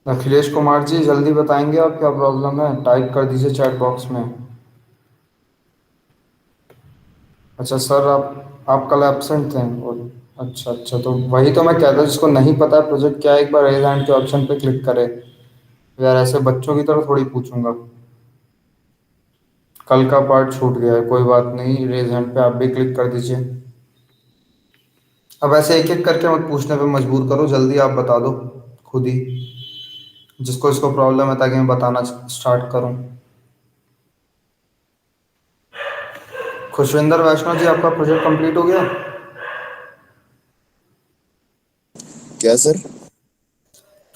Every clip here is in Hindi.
अखिलेश कुमार जी, जल्दी बताएंगे आप क्या प्रॉब्लम है? टाइप कर दीजिए चैट बॉक्स में। अच्छा सर, आप कल एब्सेंट थे और अच्छा अच्छा, तो वही तो मैं कहता हूँ, जिसको नहीं पता है प्रोजेक्ट क्या है, एक बार रेज हैंड के ऑप्शन पे क्लिक करे। यार ऐसे बच्चों की तरह थोड़ी पूछूंगा। कल का पार्ट छूट गया है, कोई बात नहीं, रेज हैंड पे आप भी क्लिक कर दीजिए। अब ऐसे एक एक करके मत पूछने पे मजबूर करो, जल्दी आप बता दो खुद ही, जिसको इसको प्रॉब्लम है, ताकि मैं बताना स्टार्ट करूं। खुशविंदर वैष्णव जी, आपका प्रोजेक्ट कंप्लीट हो गया? क्या सर?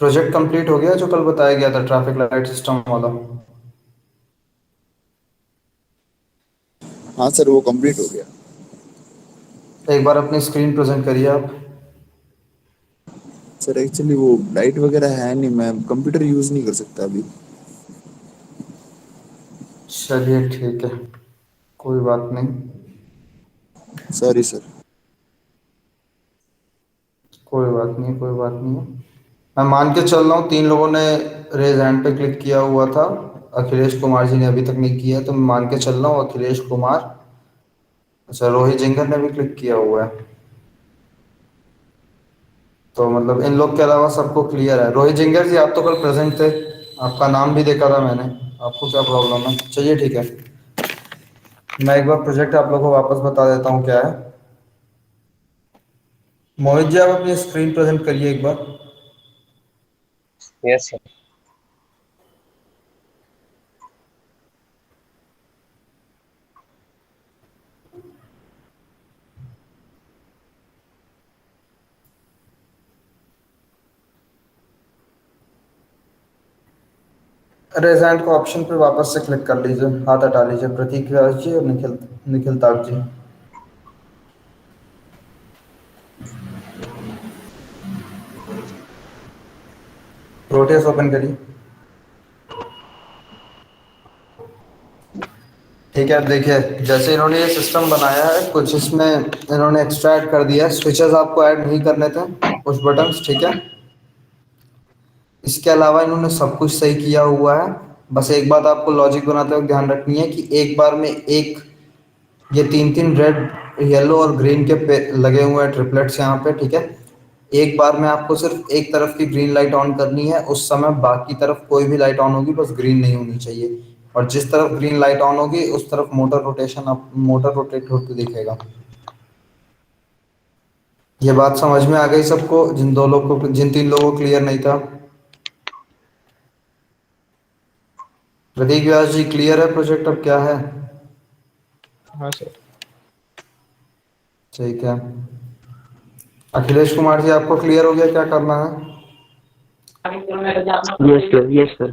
प्रोजेक्ट कंप्लीट हो गया जो कल बताया गया था, ट्रैफिक लाइट सिस्टम वाला? हाँ सर, वो कंप्लीट हो गया। एक बार अपनी स्क्रीन प्रेजेंट करिए आप। सर एक्चुअली वो लाइट वगैरह है नहीं, मैं कंप्यूटर यूज़ नहीं कर सकता अभी। चलिए ठीक है, कोई बात नहीं। Sorry sir. कोई बात नहीं, कोई बात नहीं। मैं मान के चल रहा हूँ तीन लोगों ने रेज हैंड पे क्लिक किया हुआ था। अखिलेश कुमार जी ने अभी तक नहीं किया, तो मैं मान के चल रहा हूँ अखिलेश कुमार। अच्छा, रोहित जिंगर ने भी क्लिक किया हुआ है। तो मतलब इन लोग के अलावा सबको क्लियर है। रोहित जिंगर जी, आप तो कल प्रेजेंट थे, आपका नाम भी देखा था मैंने। आपको क्या प्रॉब्लम है? चलिए ठीक है, मैं एक बार प्रोजेक्ट आप लोगों को वापस बता देता हूँ क्या है। मोहित जी, आप अपनी स्क्रीन प्रेजेंट करिए एक बार। Yes sir. रेज हैंड को ऑप्शन पे वापस से क्लिक कर लीजिए, हाथ हटा लीजिए, प्रतीक व्यास जी और निखिल निखिल ताग जी। प्रोटेस ओपन करिए। ठीक है, अब देखिए, जैसे इन्होंने ये सिस्टम बनाया है, कुछ इसमें इन्होंने एक्स्ट्रा ऐड कर दिया है। स्विचेस आपको ऐड नहीं करने थे, पुश बटन्स, ठीक है। इसके अलावा इन्होंने सब कुछ सही किया हुआ है। बस एक बात आपको लॉजिक बनाते वक्त ध्यान रखनी है कि एक बार में एक, ये तीन तीन रेड, येलो और ग्रीन के पे लगे हुए हैं ट्रिपलेट्स यहाँ पे, ठीक है। एक बार में आपको सिर्फ एक तरफ की ग्रीन लाइट ऑन करनी है, उस समय बाकी तरफ कोई भी लाइट ऑन होगी, बस ग्रीन नहीं होनी चाहिए। और जिस तरफ ग्रीन लाइट ऑन होगी उस तरफ मोटर रोटेशन, आप मोटर रोटेट होते दिखेगा। ये बात समझ में आ गई सबको, जिन दो लोगों को, जिन तीन लोगों को क्लियर नहीं था? प्रतीक व्यास जी, क्लियर है प्रोजेक्ट अब क्या है? हाँ सर। ठीक है। अखिलेश कुमार जी, आपको क्लियर हो गया क्या करना है? Yes sir, yes sir.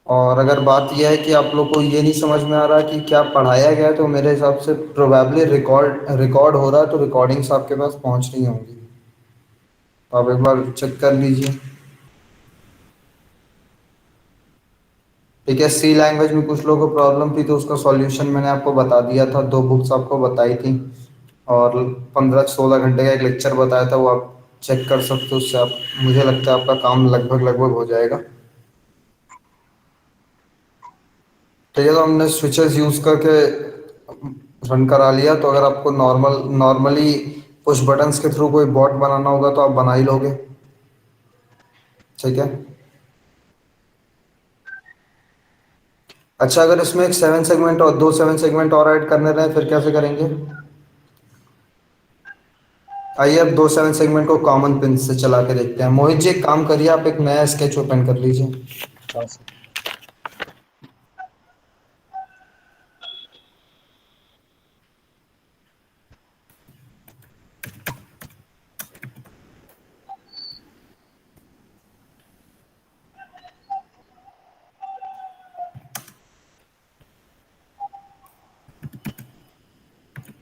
और अगर बात यह है कि आप लोग को ये नहीं समझ में आ रहा कि क्या पढ़ाया गया है, तो मेरे हिसाब से प्रोबेबली रिकॉर्ड रिकॉर्ड हो रहा है, तो रिकॉर्डिंग्स आपके पास पहुंच रही होंगी। तो आप एक बार चेक कर लीजिए। ठीक है, सी लैंग्वेज में कुछ लोगों को प्रॉब्लम थी, तो उसका सॉल्यूशन मैंने आपको बता दिया था, दो बुक्स आपको बताई थी। और 15-16 घंटे का एक लेक्चर बताया था, वो आप चेक कर सकते हो, उससे आप, मुझे लगता है आपका काम लगभग लगभग हो जाएगा। ठीक है, तो हमने स्विचेस यूज़ करके रन करा लिया। तो अगर आपको नॉर्मली पुश बटन्स के थ्रू कोई बॉट बनाना होगा तो आप बना ही लोगे, ठीक है। अच्छा, अगर इसमें एक 7 सेगमेंट और 2 7 सेगमेंट और ऐड करने रहे, फिर कैसे करेंगे? आइए अब 2 7 सेगमेंट को कॉमन पिन से चला के देखते हैं। मोहित जी, एक काम करिए, आप एक नया स्केच ओपन कर लीजिए। हाँ सर।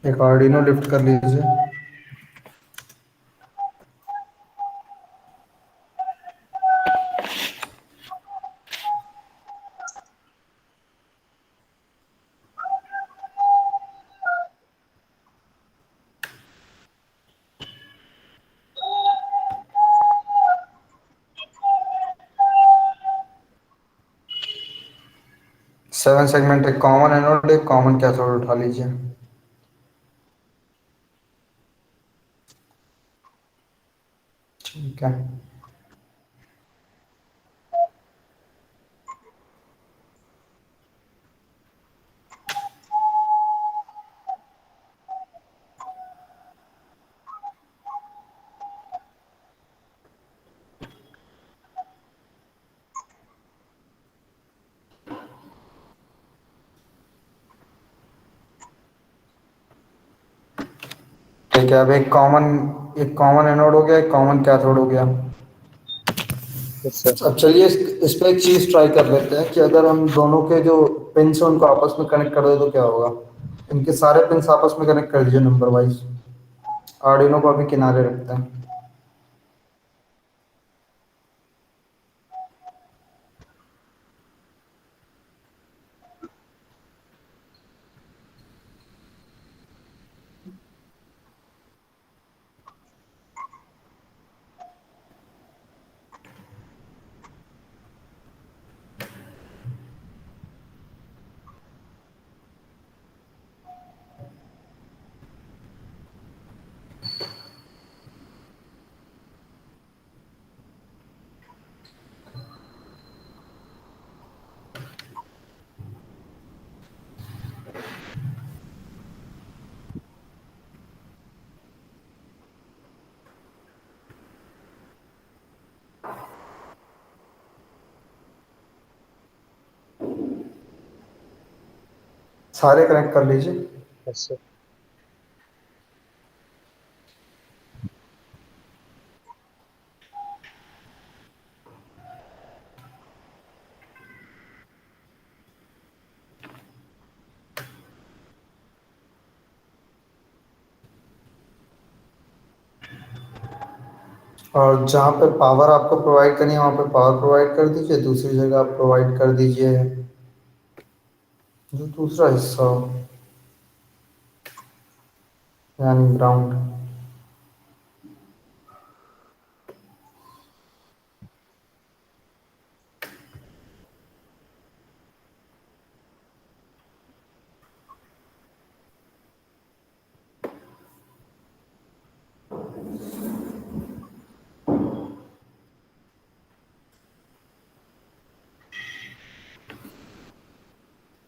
एक आर्डिनो लिफ्ट कर लीजिए। सेवन सेगमेंट, एक कॉमन एनोड एक कॉमन कैथोड उठा लीजिए। ठीक है। ठीक है, अब एक कॉमन एनोड हो गया, एक कॉमन कैथोड हो गया। Yes sir. अब चलिए इस पे एक चीज ट्राई कर लेते हैं कि अगर हम दोनों के जो पिन्स हैं उनको आपस में कनेक्ट कर दे तो क्या होगा। इनके सारे पिन्स आपस में कनेक्ट कर दीजिए नंबर वाइज। आर्डिनो को अभी किनारे रखते हैं। सारे कनेक्ट कर लीजिए। Yes sir. और जहाँ पे पावर आपको प्रोवाइड करनी है वहाँ पे पावर प्रोवाइड कर दीजिए, दूसरी जगह आप प्रोवाइड कर दीजिए जो दूसरा हिस्सा हो, यानी ग्राउंड।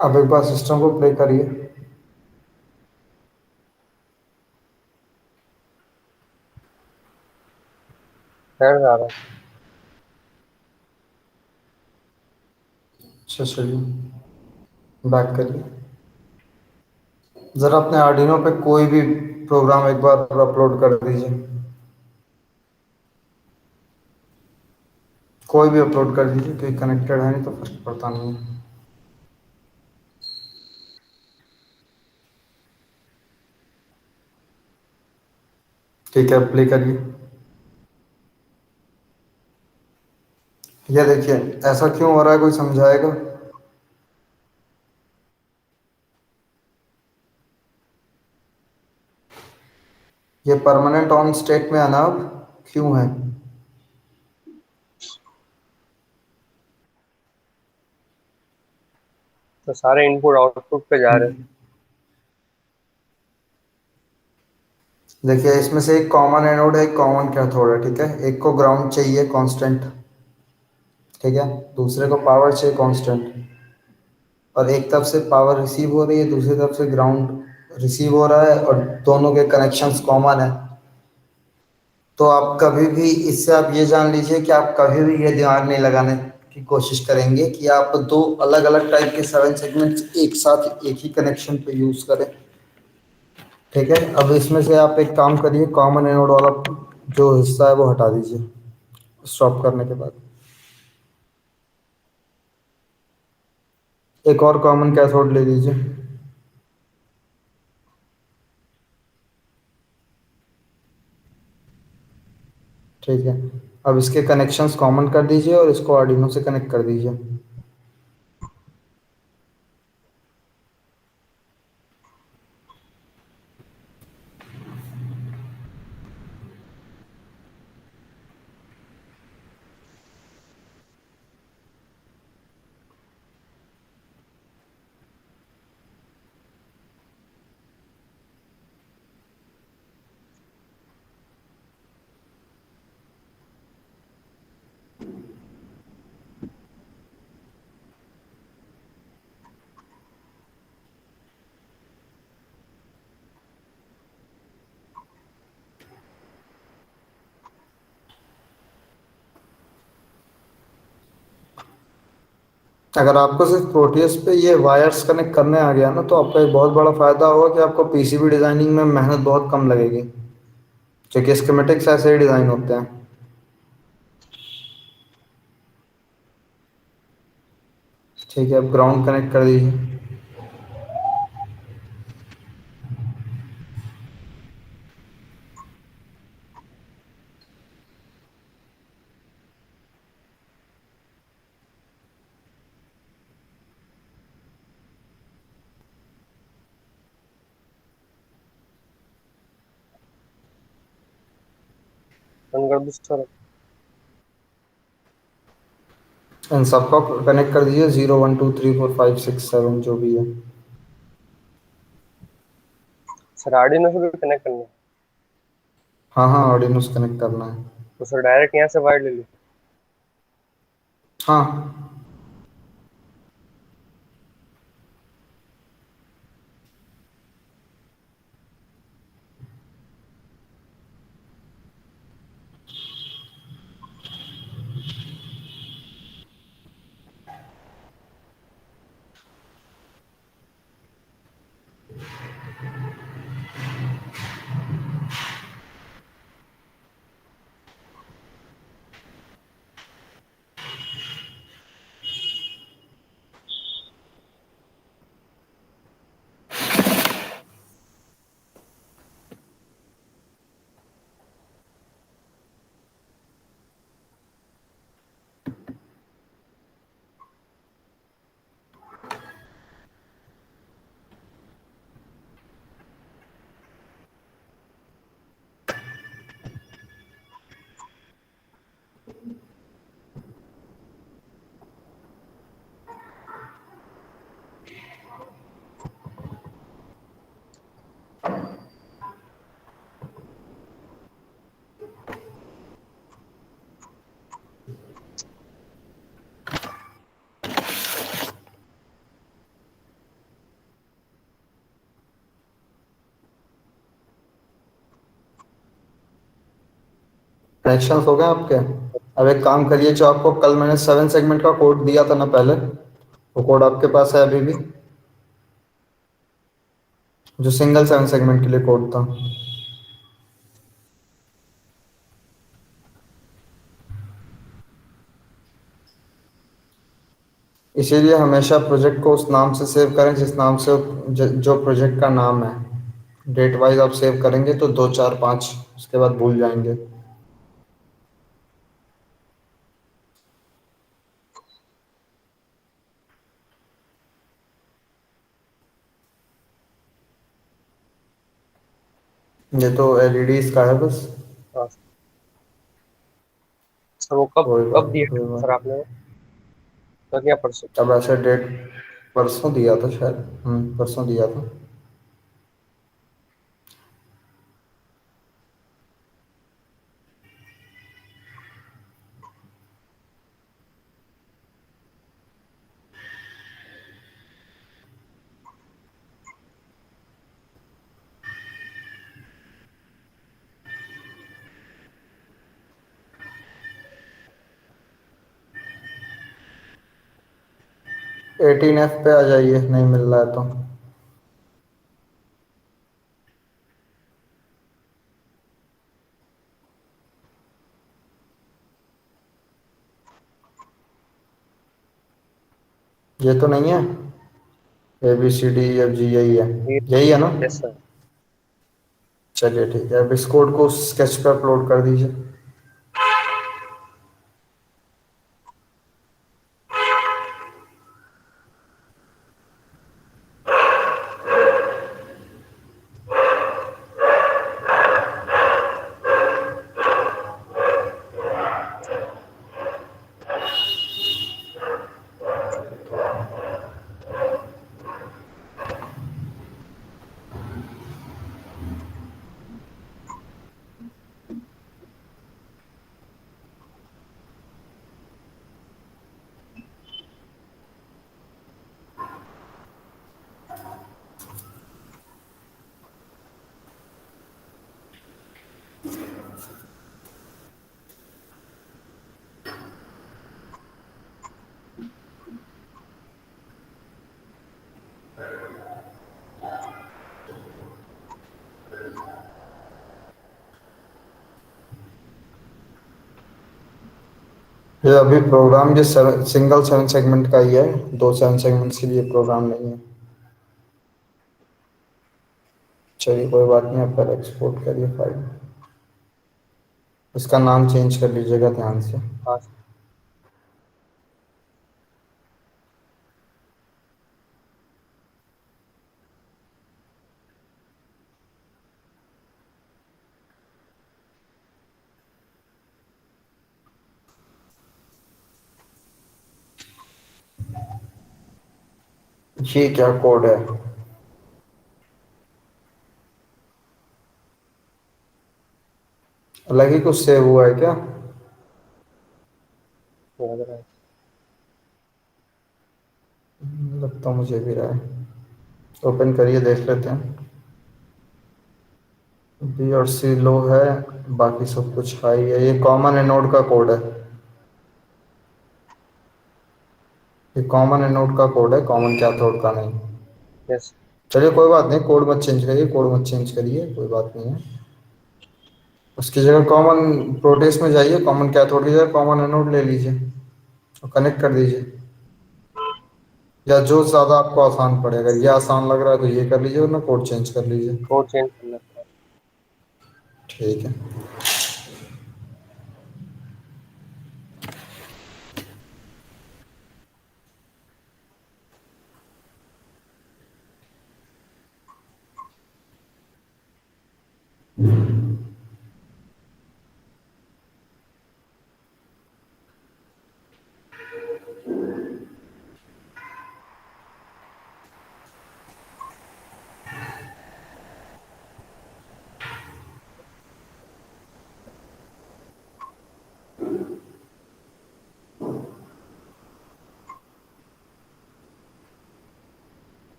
अब एक बार सिस्टम को प्ले करिए। एरर आ रहा है। अच्छा चलिए, बैक करिए। ज़रा अपने आर्डिनो पे कोई भी प्रोग्राम एक बार अपलोड कर दीजिए। कोई भी अपलोड कर दीजिए, क्योंकि कनेक्टेड है नहीं तो फर्क पड़ता नहीं है। ठीक है, प्ले करिए। ये देखिए, ऐसा क्यों हो रहा है, कोई समझाएगा। ये परमानेंट ऑन स्टेट में आना अब क्यों है। तो सारे इनपुट आउटपुट पे जा रहे हैं। देखिए, इसमें से एक कॉमन एनोड है, एक कॉमन कैथोड है, ठीक है। एक को ग्राउंड चाहिए कांस्टेंट, ठीक है। दूसरे को पावर चाहिए कांस्टेंट। और एक तरफ से पावर रिसीव हो रही है, दूसरी तरफ से ग्राउंड रिसीव हो रहा है, और दोनों के कनेक्शंस कॉमन है। तो आप कभी भी इससे आप ये जान लीजिए कि आप कभी भी ये दिमाग नहीं लगाने की कोशिश करेंगे कि आप दो अलग अलग टाइप के सेवन सेगमेंट्स एक साथ एक ही कनेक्शन पे यूज करें। ठीक है, अब इसमें से आप एक काम करिए, कॉमन एनोड वाला जो हिस्सा है वो हटा दीजिए स्टॉप करने के बाद। एक और कॉमन कैथोड ले लीजिए। ठीक है, अब इसके कनेक्शंस कॉमन कर दीजिए और इसको आर्डिनो से कनेक्ट कर दीजिए। अगर आपको सिर्फ प्रोटियस पे ये वायर्स कनेक्ट करने आ गया ना, तो आपका एक बहुत बड़ा फायदा होगा कि आपको पीसीबी डिजाइनिंग में मेहनत बहुत कम लगेगी, क्योंकि स्कीमेटिक्स ऐसे ही डिजाइन होते हैं। ठीक है, अब ग्राउंड कनेक्ट कर दीजिए। बंद कर दो सर। इन सबका कनेक्ट कर दीजिए, 0 1 2 3 4 5 6 7 जो भी है। सर आर्डिनो से भी कनेक्ट करना है? हाँ हाँ, ऑर्डिनो से कनेक्ट करना है। तो सर डायरेक्ट यहाँ से वायर ले लो? हाँ, कनेक्शन हो गए आपके। अब एक काम करिए, जो आपको कल मैंने 7 सेगमेंट का कोड दिया था ना पहले, वो कोड आपके पास है अभी भी? जो सिंगल 7 सेगमेंट के लिए कोड था। इसीलिए हमेशा प्रोजेक्ट को उस नाम से सेव करें जिस नाम से जो प्रोजेक्ट का नाम है। डेट वाइज आप सेव करेंगे तो 2 4 5 उसके बाद भूल जाएंगे। ये तो एलईडीज का है बस। हाँ सर, वो कब कोई कब बात दिया नहीं, कोई था बात सर आपने वो? कल या परसों? नहीं। अब ऐसे डेट परसों दिया था शायद। परसों दिया था। 18F पे आ जाइए, नहीं मिल रहा है तो। ये तो नहीं है? ABCDEFG यही है? यही है ना? Yes sir. चलिए ठीक है, अब इस कोड को स्केच पे अपलोड कर दीजिए। ये अभी प्रोग्राम ये सिंगल 7 सेगमेंट का ही है। 2 7 सेगमेंट्स के लिए प्रोग्राम नहीं है। चलिए कोई बात नहीं, आप पहले एक्सपोर्ट करिए फाइल। इसका नाम चेंज कर लीजिएगा ध्यान से। हाँ सर। ये क्या कोड है? अलग ही कुछ सेव हुआ है क्या? लग रहा है। लगता मुझे भी रहा है। ओपन करिए, देख लेते हैं। बी और सी लो है, बाकी सब कुछ हाई है। ये कॉमन एनोड का कोड है। ये कॉमन एनोड का कोड है, कॉमन कैथोड का नहीं। यस। चलिए कोई बात नहीं, कोड मत चेंज करिए, कोड मत चेंज करिए, कोई बात नहीं है। उसकी जगह कॉमन प्रोटेस में जाइए, कॉमन कैथोड की जगह कॉमन एनोड ले लीजिए और कनेक्ट कर दीजिए। या जो ज़्यादा आपको आसान पड़े, अगर ये आसान लग रहा है तो ये कर लीजिए, वरना कोड चेंज कर लीजिए। कोड चेंज करना था। ठीक है।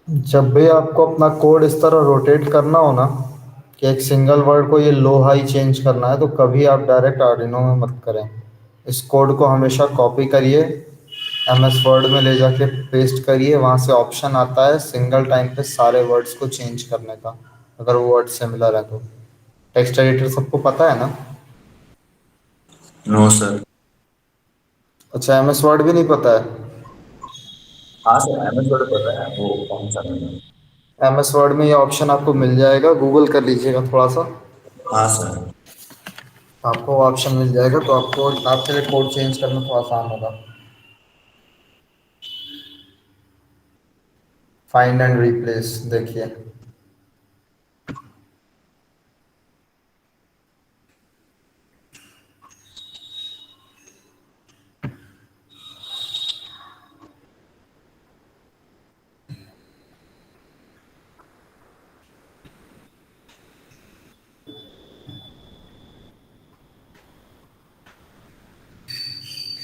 जब भी आपको अपना कोड इस तरह रोटेट करना हो ना, कि एक सिंगल वर्ड को ये लो हाई चेंज करना है, तो कभी आप डायरेक्ट आर्डिनो में मत करें। इस कोड को हमेशा कॉपी करिए, एमएस वर्ड में ले जाके पेस्ट करिए। वहाँ से ऑप्शन आता है सिंगल टाइम पे सारे वर्ड्स को चेंज करने का, अगर वो वर्ड सिमिलर है तो। टेक्स्ट एडिटर सबको पता है ना? No sir. अच्छा, एमएस वर्ड भी नहीं पता है? हाँ सर, एमएस वर्ड पता है, वो कौन सा नहीं। एमएस वर्ड में ये ऑप्शन आपको मिल जाएगा, गूगल कर लीजिएगा थोड़ा सा। हाँ सर। आपको ऑप्शन मिल जाएगा, तो आपको आपके लिए कोड चेंज करना थोड़ा आसान होगा। फाइंड एंड रिप्लेस देखिए।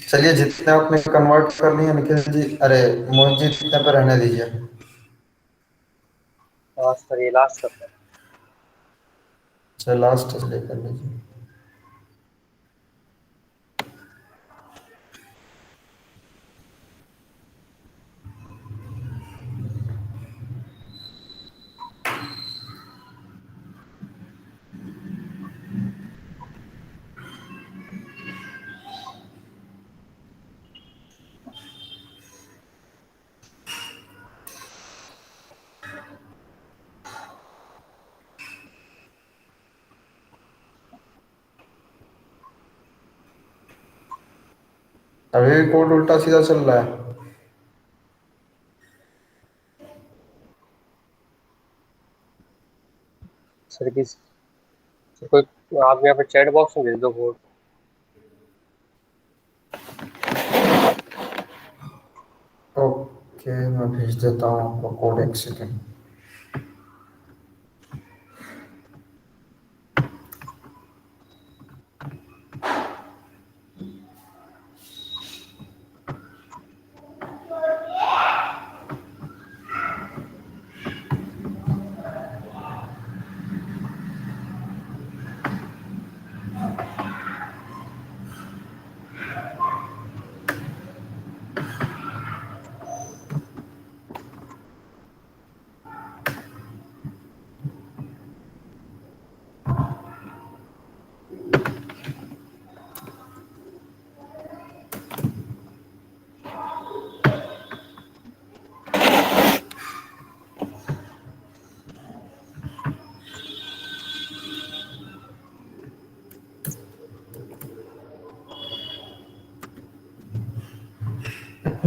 चलिए, जितने आपने कन्वर्ट करनी है निखिल जी, अरे मोहित जी, इतने पे रहने दीजिए। हाँ सर, ये लास्ट करता है। चलिए लास्ट इसलिए कर लीजिए। अभी भी कोड उल्टा सीधा चल रहा है। सर किस तो कोई आप यहाँ पे चैट बॉक्स में भेज दो कोड। ओके, मैं भेज देता हूँ आपको कोड, एक सेकेंड।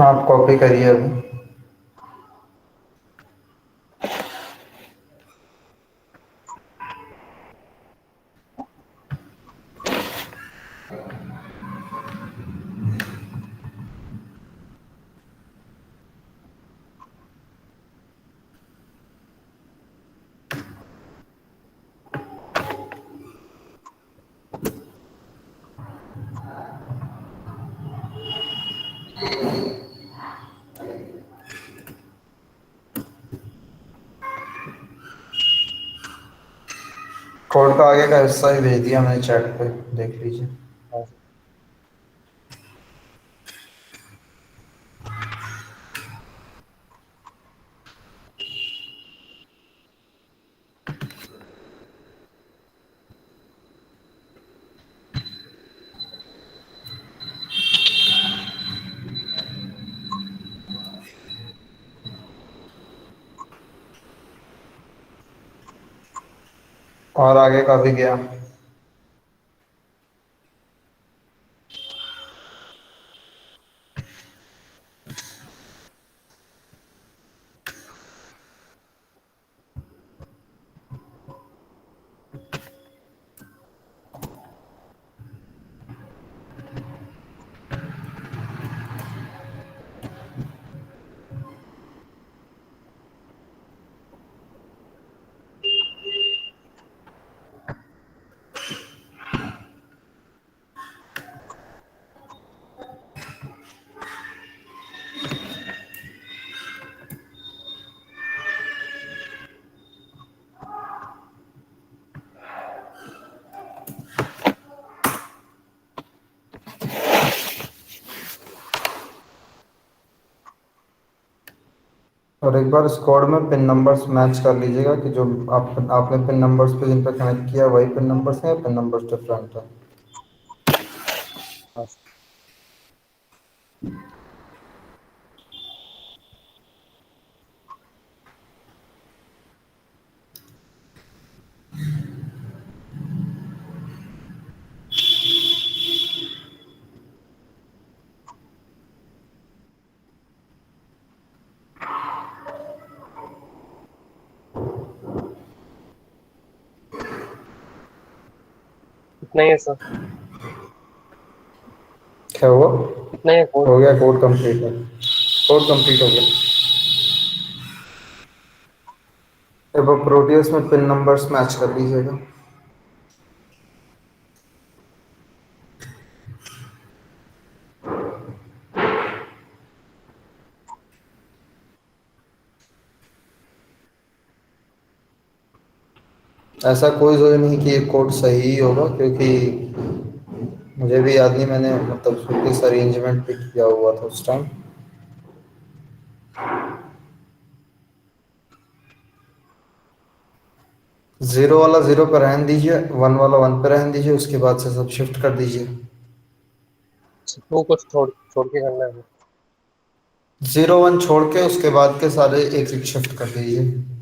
आप कॉपी करिए अभी। कोड का आगे का हिस्सा ही भेज दिया मैंने चैट पे, देख लीजिए। हाँ सर। और आगे का भी गया। और एक बार इस कोड में पिन नंबर्स मैच कर लीजिएगा कि जो आपने पिन नंबर्स पे जिन पे कनेक्ट किया वही पिन नंबर्स हैं या पिन नंबर्स डिफरेंट है। हाँ सर। इतना ही है सर। क्या हुआ? इतना ही है कोड। हो गया, कोड कंप्लीट है। कोड कंप्लीट हो गया। अब प्रोटियस में पिन नंबर्स मैच कर लीजिएगा। ऐसा कोई जरूरी नहीं कि ये कोड सही ही होगा, क्योंकि मुझे भी याद नहीं, मैंने मतलब किस अरेंजमेंट पे किया हुआ था उस टाइम। जीरो वाला जीरो पे रहने दीजिए, वन वाला वन पे रहने दीजिए, उसके बाद से सब शिफ्ट कर दीजिए। टू को छोड़ छोड़ के करना है। जीरो वन छोड़ के उसके बाद के सारे एक एक शिफ्ट कर दीजिए।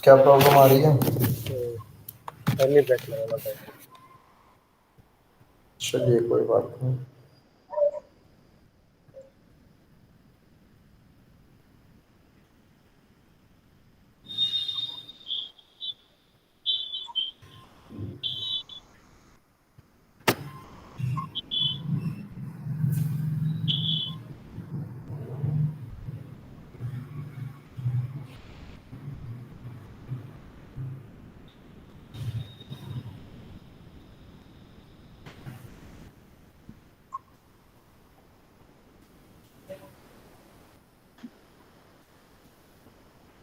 क्या प्रॉब्लम आ रही है? अर्ली ब्रेक लगाना पड़ेगा। चलिए कोई बात नहीं।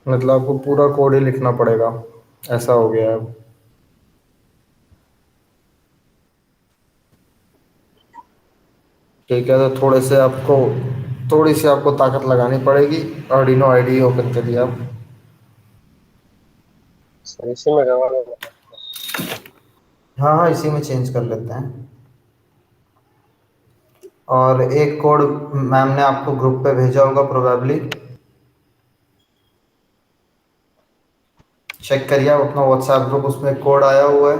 मतलब आपको पूरा कोड ही लिखना पड़ेगा, ऐसा हो गया है अब। ठीक है, तो थोड़ी सी आपको ताकत लगानी पड़ेगी। आर्डिनो आईडी ओपन करिए आप। सर इसी में करवाना है। हाँ हाँ, इसी में चेंज कर लेते हैं। और एक कोड मैम ने आपको ग्रुप पे भेजा होगा प्रोबेबली, चेक करिए आप अपना व्हाट्सएप ग्रुप, उसमें कोड आया हुआ है।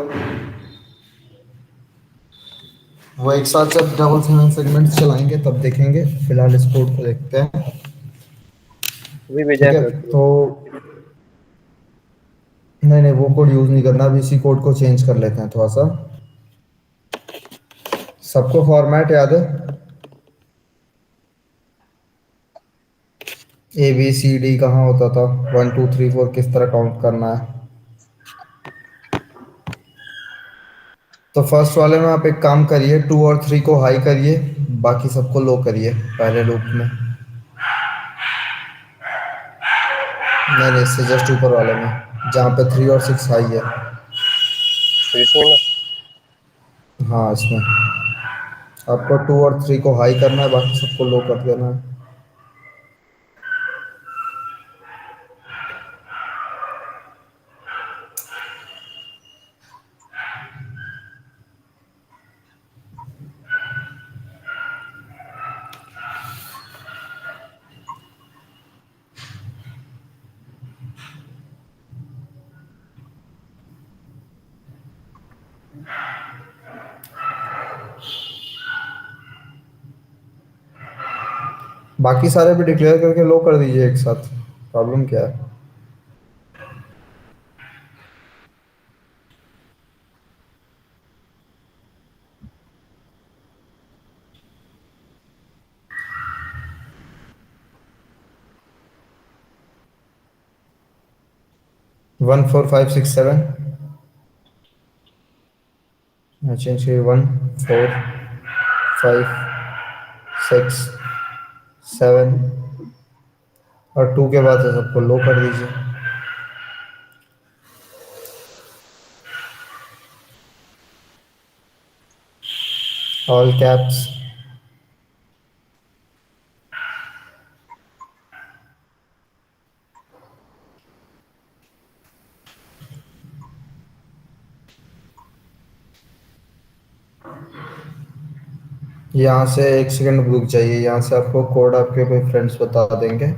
वो एक साथ जब डबल सेवन सेगमेंट चलाएंगे तब देखेंगे, फिलहाल इस कोड को देखते हैं। अभी भेजा ठीक है है, सर तो ग्रुप नहीं नहीं, वो कोड यूज़ नहीं करना, अभी इसी कोड को चेंज कर लेते हैं थोड़ा सा। सबको फॉर्मेट याद है? ए बी सी डी कहाँ होता था, 1 2 3 4 किस तरह काउंट करना है? तो फर्स्ट वाले में आप एक काम करिए, 2 और 3 को हाई करिए, बाकी सबको लो करिए पहले लूप में। नहीं नहीं, इससे जस्ट ऊपर वाले में, जहाँ पे 3 और 6 हाई है। सर इसमें ना। हाँ, इसमें आपको 2 और 3 को हाई करना है, बाकी सबको लो कर देना है। बाकी सारे भी डिक्लेयर करके लो कर दीजिए एक साथ, प्रॉब्लम क्या है? 1 4 5 6 7, चेंज करिए। 1 4 5 6 7, और 2 के बाद से सबको लो कर दीजिए। All caps. यहाँ से एक सेकंड रुक जाइए, यहाँ से आपको कोड आपके कोई फ्रेंड्स बता देंगे,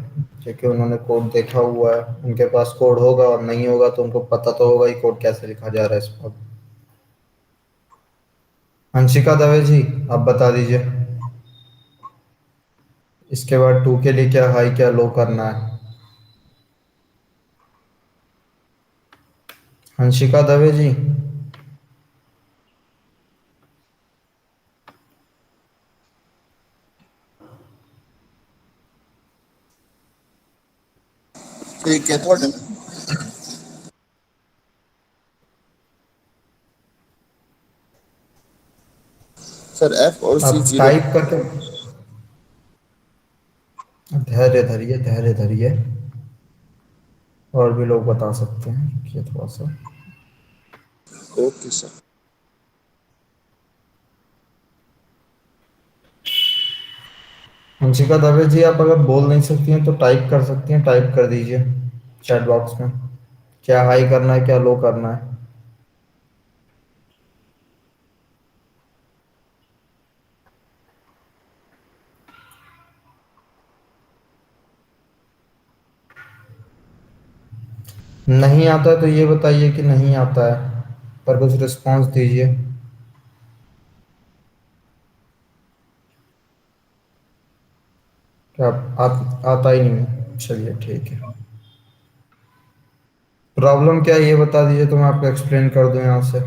क्योंकि उन्होंने कोड देखा हुआ है, उनके पास कोड होगा, और नहीं होगा तो उनको पता तो होगा ही कोड कैसे लिखा जा रहा है इस पर। अंशिका दवे जी, आप बता दीजिए इसके बाद 2 के लिए क्या हाई क्या लो करना है। अंशिका दवे जी। ठीक है थोड़े। सर एफ और सी अब जीरो। टाइप करके धैर्य धरिए, धैर्य धरिए, और भी लोग बता सकते हैं, रुकिए थोड़ा सा। Okay sir. अंशिका दवे जी, आप अगर बोल नहीं सकती हैं तो टाइप कर सकती हैं, टाइप कर दीजिए चैट बॉक्स में, क्या हाई करना है क्या लो करना है। नहीं आता है तो ये बताइए कि नहीं आता है, पर कुछ रिस्पॉन्स दीजिए। क्या आता ही नहीं है? चलिए ठीक है। प्रॉब्लम क्या है ये बता दीजिए तो मैं आपको एक्सप्लेन कर दूं यहाँ से।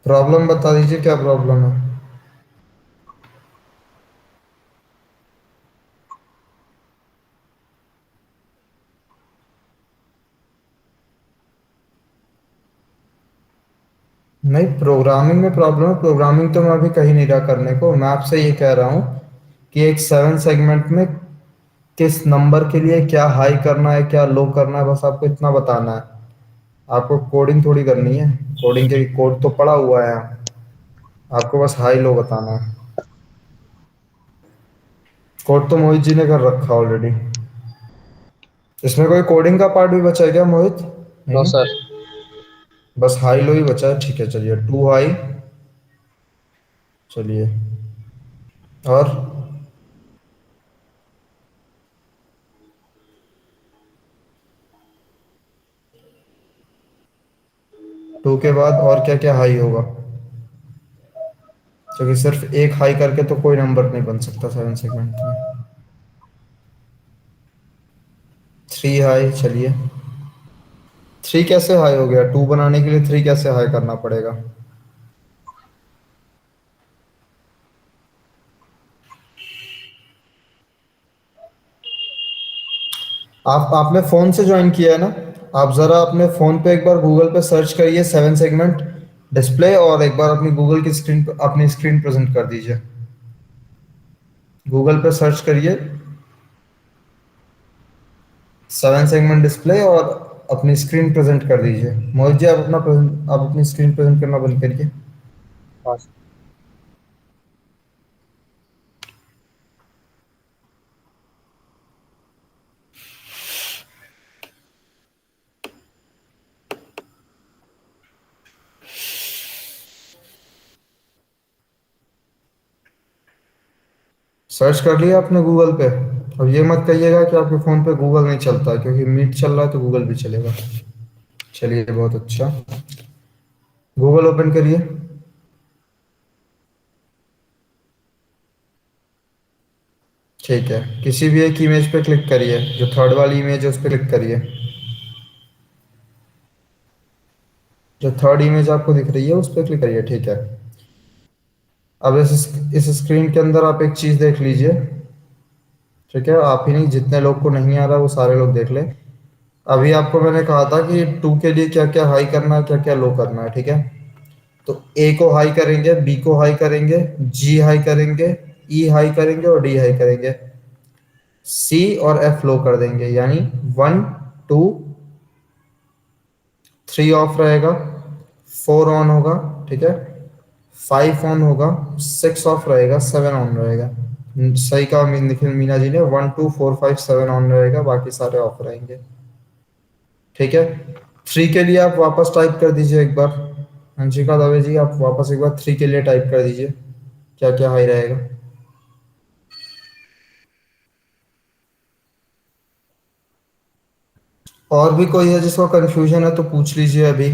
प्रॉब्लम बता दीजिए, क्या प्रॉब्लम है? नहीं, प्रोग्रामिंग में प्रॉब्लम है? प्रोग्रामिंग तो मैं अभी कहीं नहीं रहा करने को। मैं आपसे ये कह रहा हूँ कि एक 7 सेगमेंट में किस नंबर के लिए क्या हाई करना है क्या लो करना है, बस आपको इतना बताना है। आपको कोडिंग थोड़ी करनी है। कोडिंग के कोड तो पड़ा हुआ है यहाँ। आपको बस हाई लो बताना है। कोड तो मोहित जी ने कर रखा ऑलरेडी। इसमें कोई कोडिंग का पार्ट भी बचा है क्या मोहित? नहीं नो ना? सर। बस हाई लो ही बचा है, ठीक है। चलिए टू हाई। चलिए। और टू के बाद और क्या क्या हाई होगा? क्योंकि सिर्फ एक हाई करके तो कोई नंबर नहीं बन सकता 7 सेगमेंट में। Three high. चलिए। थ्री कैसे हाई हो गया? टू बनाने के लिए थ्री कैसे हाई करना पड़ेगा? आप आपने फोन से ज्वाइन किया है ना? आप जरा अपने फोन पे एक बार गूगल पे सर्च करिए 7 सेगमेंट डिस्प्ले, और एक बार अपनी गूगल की स्क्रीन, अपनी स्क्रीन प्रेजेंट कर दीजिए। गूगल पे सर्च करिए 7 सेगमेंट डिस्प्ले और अपनी स्क्रीन प्रेजेंट कर दीजिए। मोहित जी, आप अपनी स्क्रीन प्रेजेंट करना बंद करिए। हाँ। सर्च कर लिया आपने गूगल पे? अब ये मत कहिएगा कि आपके फ़ोन पे गूगल नहीं चलता है, क्योंकि मीट चल रहा है तो गूगल भी चलेगा। चलिए बहुत अच्छा। गूगल ओपन करिए। ठीक है, किसी भी एक इमेज पे क्लिक करिए, जो थर्ड वाली इमेज है उस पर क्लिक करिए। जो थर्ड इमेज आपको दिख रही है उस पर क्लिक करिए, ठीक है। अब इस स्क्रीन के अंदर आप एक चीज़ देख लीजिए। ठीक है, आप ही नहीं, जितने लोग को नहीं आ रहा वो सारे लोग देख लें। अभी आपको मैंने कहा था कि टू के लिए क्या क्या हाई करना है क्या क्या लो करना है, ठीक है। तो ए को हाई करेंगे, बी को हाई करेंगे, जी हाई करेंगे, ई हाई करेंगे और डी हाई करेंगे। सी और एफ लो कर देंगे, यानी 1 2 3 ऑफ रहेगा, 4 ऑन होगा, ठीक है। 5 ऑन होगा, 6 ऑफ रहेगा, 7 ऑन रहेगा। सही कहा निखिल मीना जी ने, 1 2 4 5 7 ऑन रहेगा, बाकी सारे ऑफ रहेंगे। ठीक है। थ्री के लिए आप वापस टाइप कर दीजिए एक बार। अंशिका दवे जी, आप वापस एक बार थ्री के लिए टाइप कर दीजिए, क्या क्या हाई रहेगा। और भी कोई है जिसको कंफ्यूजन है तो पूछ लीजिए अभी।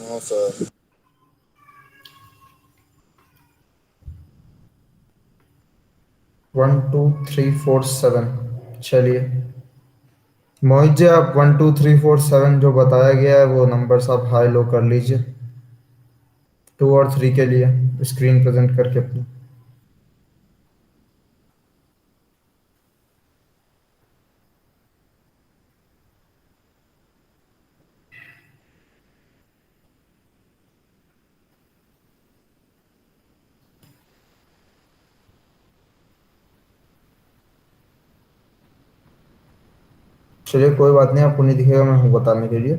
No sir. 1 2 3 4 7। चलिए मोहित जी, आप 1 2 3 4 7 जो बताया गया है वो नंबर्स आप हाई लो कर लीजिए, टू और थ्री के लिए, स्क्रीन प्रेजेंट करके अपनी। चलिए कोई बात नहीं, आपको नहीं दिखेगा, मैं हूँ बताने के लिए।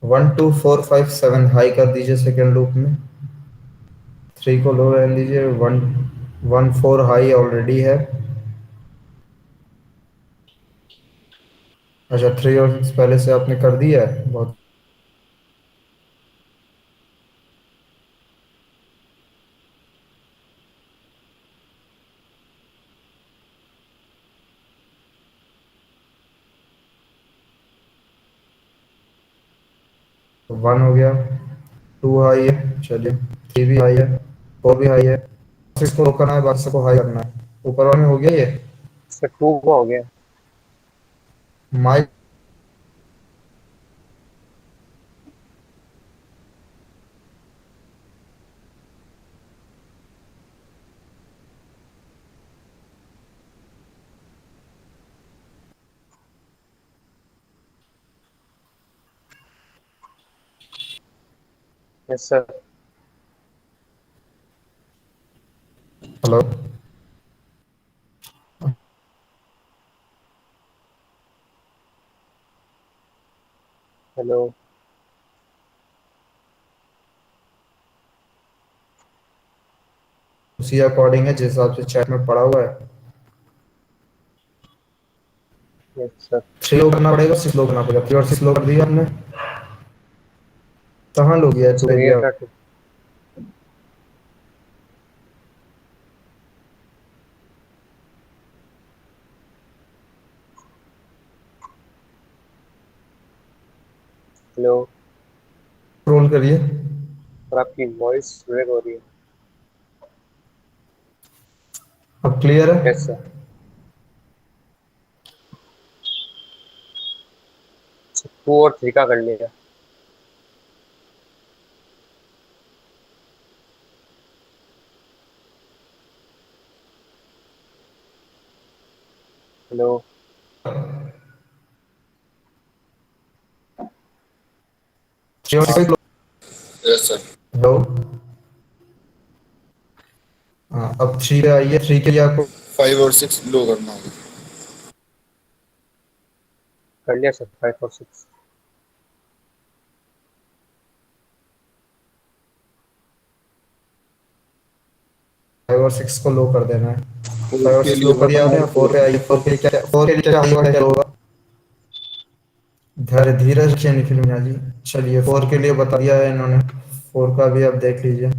1 2 4 5 7 हाई कर दीजिए सेकेंड लूप में। थ्री को लो रहने दीजिए। 1 1 4 हाई ऑलरेडी है। अच्छा 3 और 6 पहले से आपने कर दिया है, बहुत। 1 हो गया, 2 हाई है, चलिए 3 भी हाई है, 4 भी हाई है। 6 को लो करना है, बाकी सबको हाई करना है। ऊपर वाले में हो गया ये। इसका 2 का हो गया। Mike. Yes sir. Hello. Hello. उसी अकॉर्डिंग है जिस हिसाब से चैट में पड़ा हुआ है। Yes sir. 3 लो करना पड़ेगा, 6 लो करना पड़ेगा। 3 और 6 लो कर दिया हमने। कहाँ लो गया, टू गया। सुबेरा 2। हेलो। रोल करिए। और आपकी वॉइस ब्रेक हो रही है। अब क्लियर है। Yes sir. 2 और 3 का कर लिया। हेलो। 3 और 6 लो। Yes sir. हेलो। हाँ, अब 3 पे आइए। 3 के लिए आपको 5 और 6 लो करना होगा। कर लिया सर 5 और 6। 5 और 6 को लो कर देना है। फोर 5 और के 6 लो लिए कर दिया 1 आपने। और 4 4 पे आइए। 4 के लिए क्या, 4 के लिए क्या होगा, क्या होगा। धैर्य धीरज रखिए निखिल मीना जी। चलिए 4 के लिए बता दिया है इन्होंने। 4 का भी अब देख लीजिए।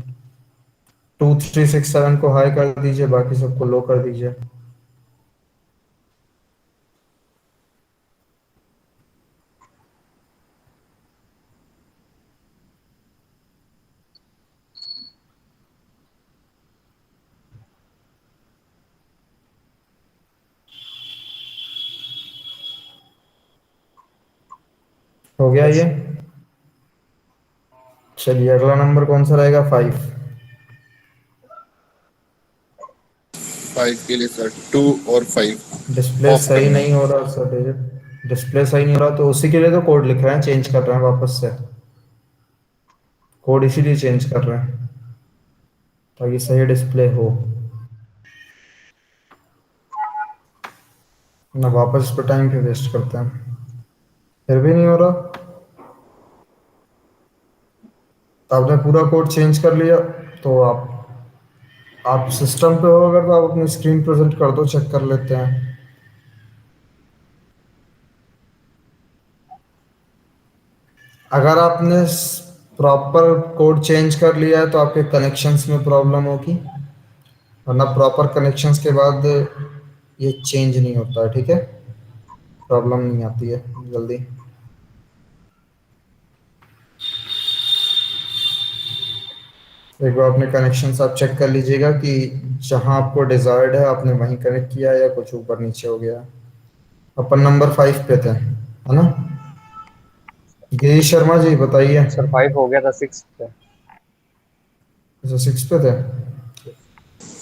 2 3 6 7 को हाई कर दीजिए, बाकी सबको लो कर दीजिए। हो गया यस ये। सर। चलिए अगला नंबर कौन सा रहेगा, 5। 5 के लिए सर 2 और 5 डिस्प्ले ऑफ सही करना नहीं है। हो रहा सर। डिस्प्ले सही नहीं हो रहा, तो उसी के लिए तो कोड लिख रहे हैं, चेंज कर रहे हैं वापस से। कोड इसीलिए चेंज कर रहे हैं ताकि सही डिस्प्ले हो। ना वापस इस पर टाइम क्यों वेस्ट करते हैं। फिर भी नहीं हो रहा। तो आपने पूरा कोड चेंज कर लिया, तो आप सिस्टम पे हो अगर, तो आप अपनी स्क्रीन प्रेजेंट कर दो, चेक कर लेते हैं। अगर आपने प्रॉपर कोड चेंज कर लिया है तो आपके कनेक्शंस में प्रॉब्लम होगी, वरना प्रॉपर कनेक्शंस के बाद ये चेंज नहीं होता है, ठीक है। प्रॉब्लम नहीं आती है जल्दी। एक बार अपने कनेक्शंस आप चेक कर लीजिएगा कि जहां आपको डिजायर्ड है आपने वहीं कनेक्ट किया है या कुछ ऊपर नीचे हो गया। अपन नंबर 5 पे थे, है ना। गिरीश शर्मा जी बताइए। सर 5 हो गया था 6 पे। अच्छा 6 पे थे।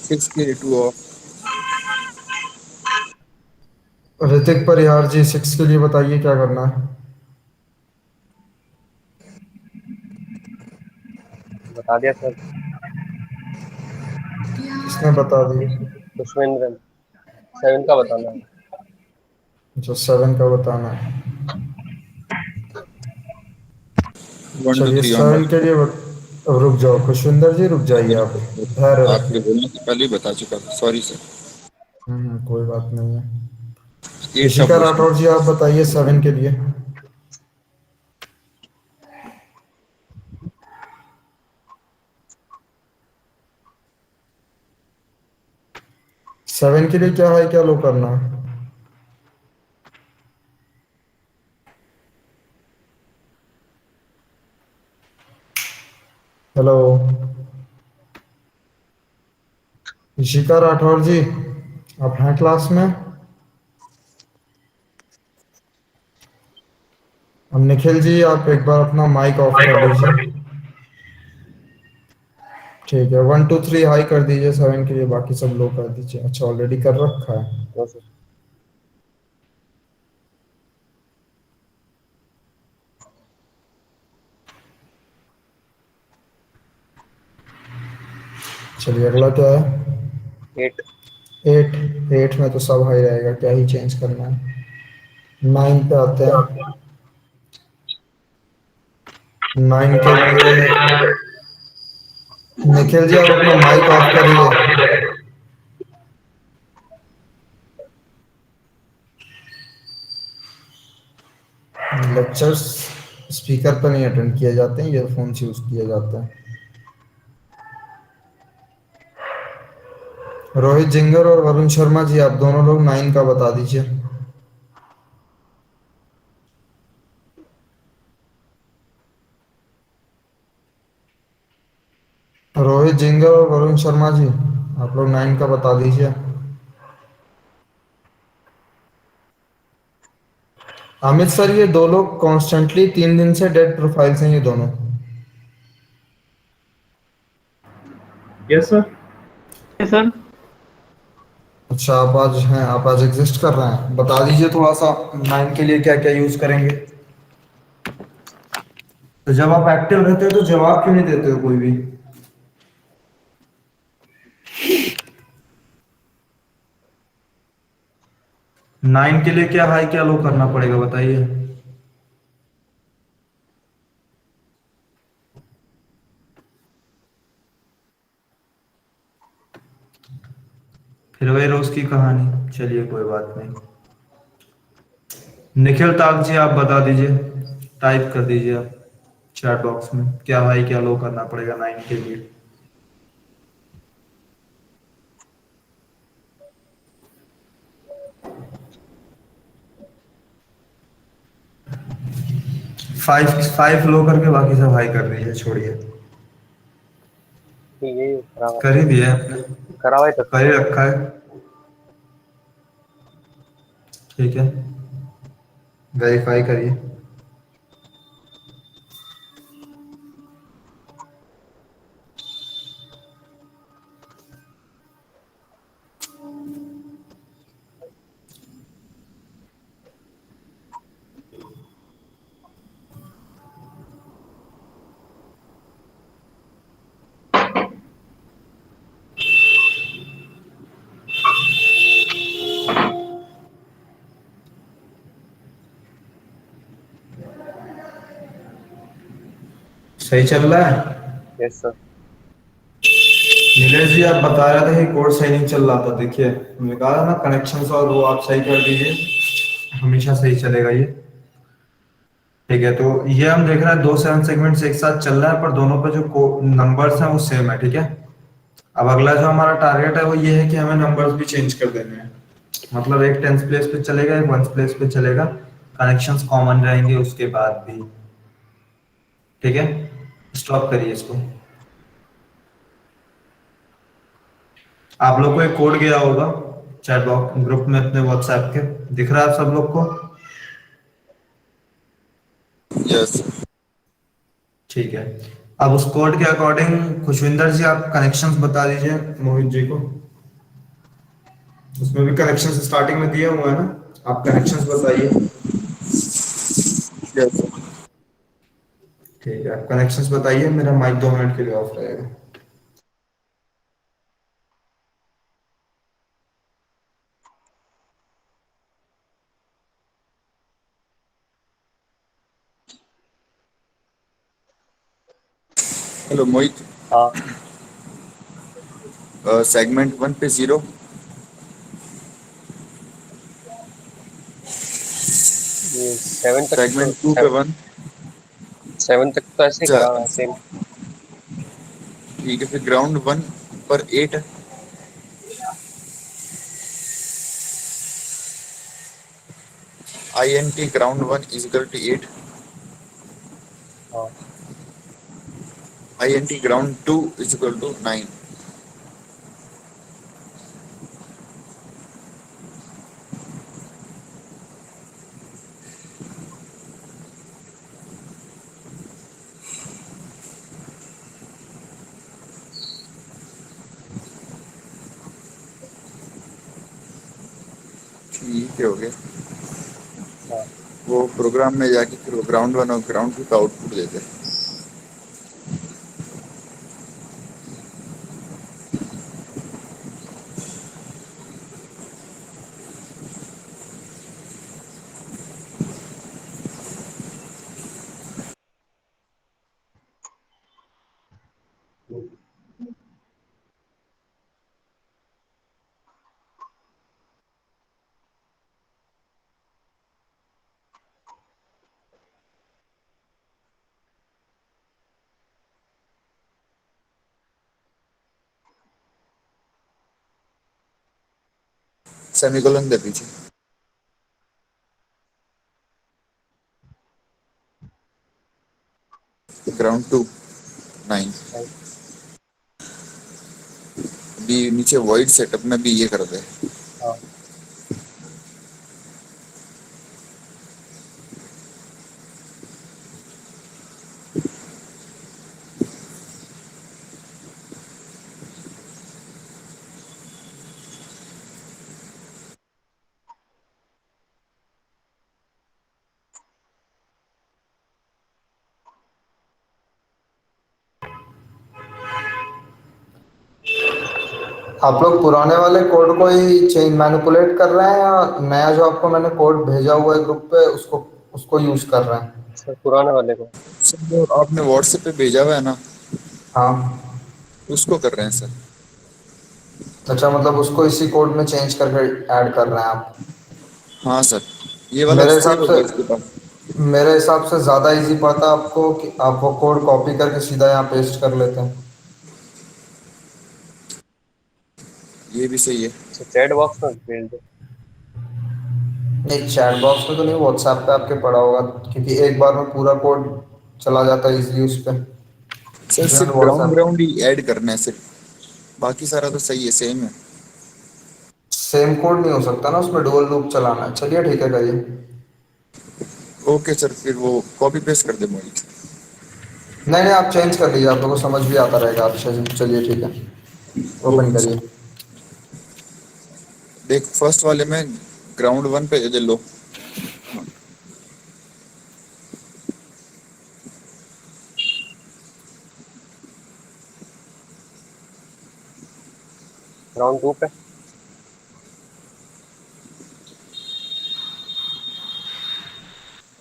6 के लिए 2 ऑफ। ऋतिक परिहार जी 6 के लिए बताइए क्या करना है। बता दिया सर। किसने बता दी। पुष्पेंद्रन। 7 का बताना है। अच्छा 7 का बताना है। 1 2 चलिए 3 ऑन 7 के लिए अब रुक जाओ खुशविंदर जी, रुक जाइए, आप धैर्य आपके रखिए। बोलने से पहले ही बता चुका था, सॉरी सर। कोई बात नहीं है। 8 का ऋषिका पोस्ट। राठौर जी, आप बताइए 7 के लिए। 7 के लिए क्या है, क्या लो करना है? हेलो ऋषिका राठौर जी, आप हैं क्लास में? अब निखिल जी, आप एक बार अपना माइक ऑफ कर लीजिए। ठीक है, 1 2 3 हाई कर दीजिए 7 के लिए, बाकी सब लो कर दीजिए। अच्छा, ऑलरेडी कर रखा है। लो सर। चलिए, अगला क्या है? 8। 8। 8 में तो सब हाई रहेगा, क्या ही चेंज करना है। 9 पे आते हैं। 9 के लिए निखिल जी, आप अपना माइक ऑफ करिए। लेक्चर्स स्पीकर पर नहीं अटेंड किए जाते हैं, ईयरफोन्स यूज किए जाते हैं। रोहित जिंगर और वरुण शर्मा जी, आप दोनों लोग 9 का बता दीजिए। रोहित जिंगर और वरुण शर्मा जी, आप लोग 9 का बता दीजिए। अमित सर, ये दो लोग कॉन्स्टेंटली 3 दिन से डेड प्रोफाइल्स हैं, ये दोनों। Yes sir. सर। अच्छा, आप आज हैं, आप आज एग्जिस्ट कर रहे हैं, बता दीजिए थोड़ा सा 9 के लिए क्या क्या यूज करेंगे। तो जब आप एक्टिव रहते हो तो जवाब क्यों नहीं देते हो कोई भी? 9 के लिए क्या हाई क्या लो करना पड़ेगा, बताइए। फिर वही रोज की कहानी, चलिए कोई बात नहीं। निखिल ताग जी, आप बता दीजिए, टाइप कर दीजिए आप चैट बॉक्स में, क्या हाई क्या लो करना पड़ेगा 9 के लिए। 5 लो करके बाकी सब हाई कर दीजिए, छोड़िए। ठीक है, ये करा हुआ कर ही दिया है आपने, करा हुआ है तब कर ही से। रखा है। ठीक है, वेरीफाई करिए। सही चल रहा है? Yes sir. नीलेश जी, आप बता रहे थे कि कोड सही नहीं चल रहा था, देखिए मैंने कहा था ना, कनेक्शन और वो आप सही कर दीजिए, हमेशा सही चलेगा ये। ठीक है, तो ये हम देख रहे हैं 2 7 सेगमेंट्स एक साथ चल रहा है, पर दोनों पे जो नंबर्स हैं वो सेम है, ठीक है। अब अगला जो हमारा टारगेट है वो ये है कि हमें नंबर्स भी चेंज कर देने हैं। मतलब एक टेंस प्लेस पे चलेगा, एक वंस प्लेस पे चलेगा, कनेक्शंस कॉमन रहेंगे उसके बाद भी। ठीक है, स्टॉप करिए इसको। आप लोग को एक कोड गया होगा चैट बॉक्स ग्रुप में अपने व्हाट्सएप के, दिख रहा है सब लोग को? यस। ठीक है, अब उस कोड के अकॉर्डिंग खुशविंदर जी, आप कनेक्शंस बता दीजिए मोहित जी को। उसमें भी कनेक्शंस स्टार्टिंग में दिए हुए हैं ना, आप कनेक्शंस बताइए। यस। ठीक है, आप कनेक्शंस बताइए, मेरा माइक 2 मिनट के लिए ऑफ रहेगा। हेलो मोहित। हाँ। सेगमेंट 1 पे 0। ये 7 तक तो सेगमेंट 2 पे 1। 7 तक तो ऐसे ही अच्छा, करा हुआ है सेम। ठीक है, फिर ग्राउंड 1 पर 8 है। INT ground 1 is equal to 8। हाँ। INT ground 2 is equal to 9। ठीक है, हो गया। हाँ। वो प्रोग्राम में जाके फिर वो ग्राउंड 1 और ग्राउंड 2 का आउटपुट देते हैं। सेमीकोलन दे पीछे। ग्राउंड 2 9। हाँ। अभी नीचे वॉइड सेटअप में भी ये कर दे। हाँ। आप लोग पुराने वाले कोड को ही चेंज मैनिपुलेट कर रहे हैं या नया जो आपको मैंने कोड भेजा हुआ है ग्रुप पे उसको उसको यूज कर रहे हैं? सर पुराने वाले को। सर जो आपने व्हाट्सएप पे भेजा हुआ है ना, हाँ। उसको कर रहे हैं सर। अच्छा, मतलब उसको इसी कोड में चेंज करके ऐड कर रहे हैं आप? हाँ सर, ये वाला मेरे सेव हिसाब होगा इसके पास। से मेरे हिसाब से ज़्यादा इजी पड़ता आपको कि आप वो कोड कॉपी करके सीधा यहाँ पेस्ट कर लेते हैं। ये भी सही है। अच्छा चैट बॉक्स में भेज दो। नहीं, चैट बॉक्स में तो नहीं, व्हाट्सएप पे आपके पड़ा होगा, क्योंकि एक बार में पूरा कोड चला जाता है इजीली उस पर। सर इसलिए सिर्फ मैंने ग्राउंड व्हाट्सएप। ग्राउंड ही ऐड करना है सिर्फ, बाकी सारा तो सही है, सेम है। सेम कोड नहीं हो सकता ना, उसमें डुअल लूप चलाना है। चलिए ठीक है, करिए। ओके सर, फिर वो कॉपी पेस्ट कर दे मोहित। नहीं नहीं, आप चेंज कर लीजिए, आप लोगों को समझ भी आता रहेगा। आप चलिए ठीक है, ओपन ओके करिए। सर। देख फर्स्ट वाले में ग्राउंड 1 पे दे लो। राउंड 2 पे।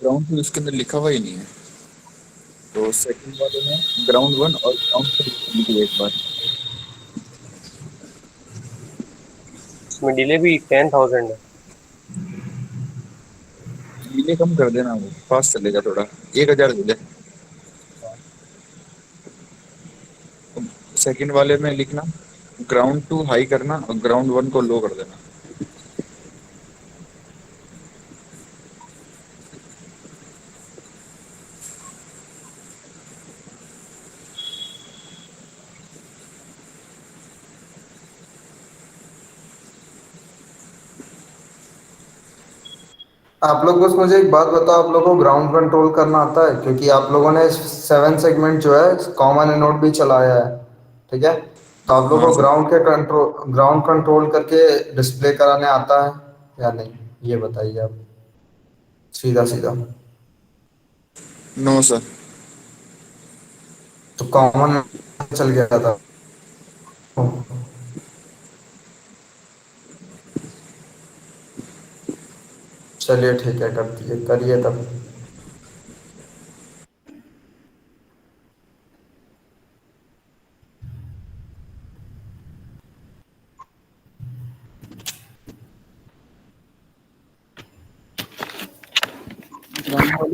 ग्राउंड 2 इसके अंदर लिखा हुआ ही नहीं है, तो सेकंड वाले में ग्राउंड 1 और ग्राउंड 2 लिखने के लिए एक बार। उसमें डिले भी 10,000 है। डिले कम कर देना, वो फास्ट चलेगा थोड़ा। 1000 दे दे। सेकंड वाले में लिखना ग्राउंड 2 हाई करना और ग्राउंड 1 को लो कर देना। आप लोग बस मुझे एक बात बताओ, आप लोगों को ग्राउंड कंट्रोल करना आता है? क्योंकि आप लोगों ने 7 सेगमेंट जो है कॉमन एनोड भी चलाया है, ठीक है? तो आप लोगों हाँ को सर। ग्राउंड कंट्रोल करके डिस्प्ले कराने आता है या नहीं, ये बताइए आप सीधा सीधा। No sir. तो कॉमन चल गया था। चलिए ठीक है, कर दिए, करिए तब।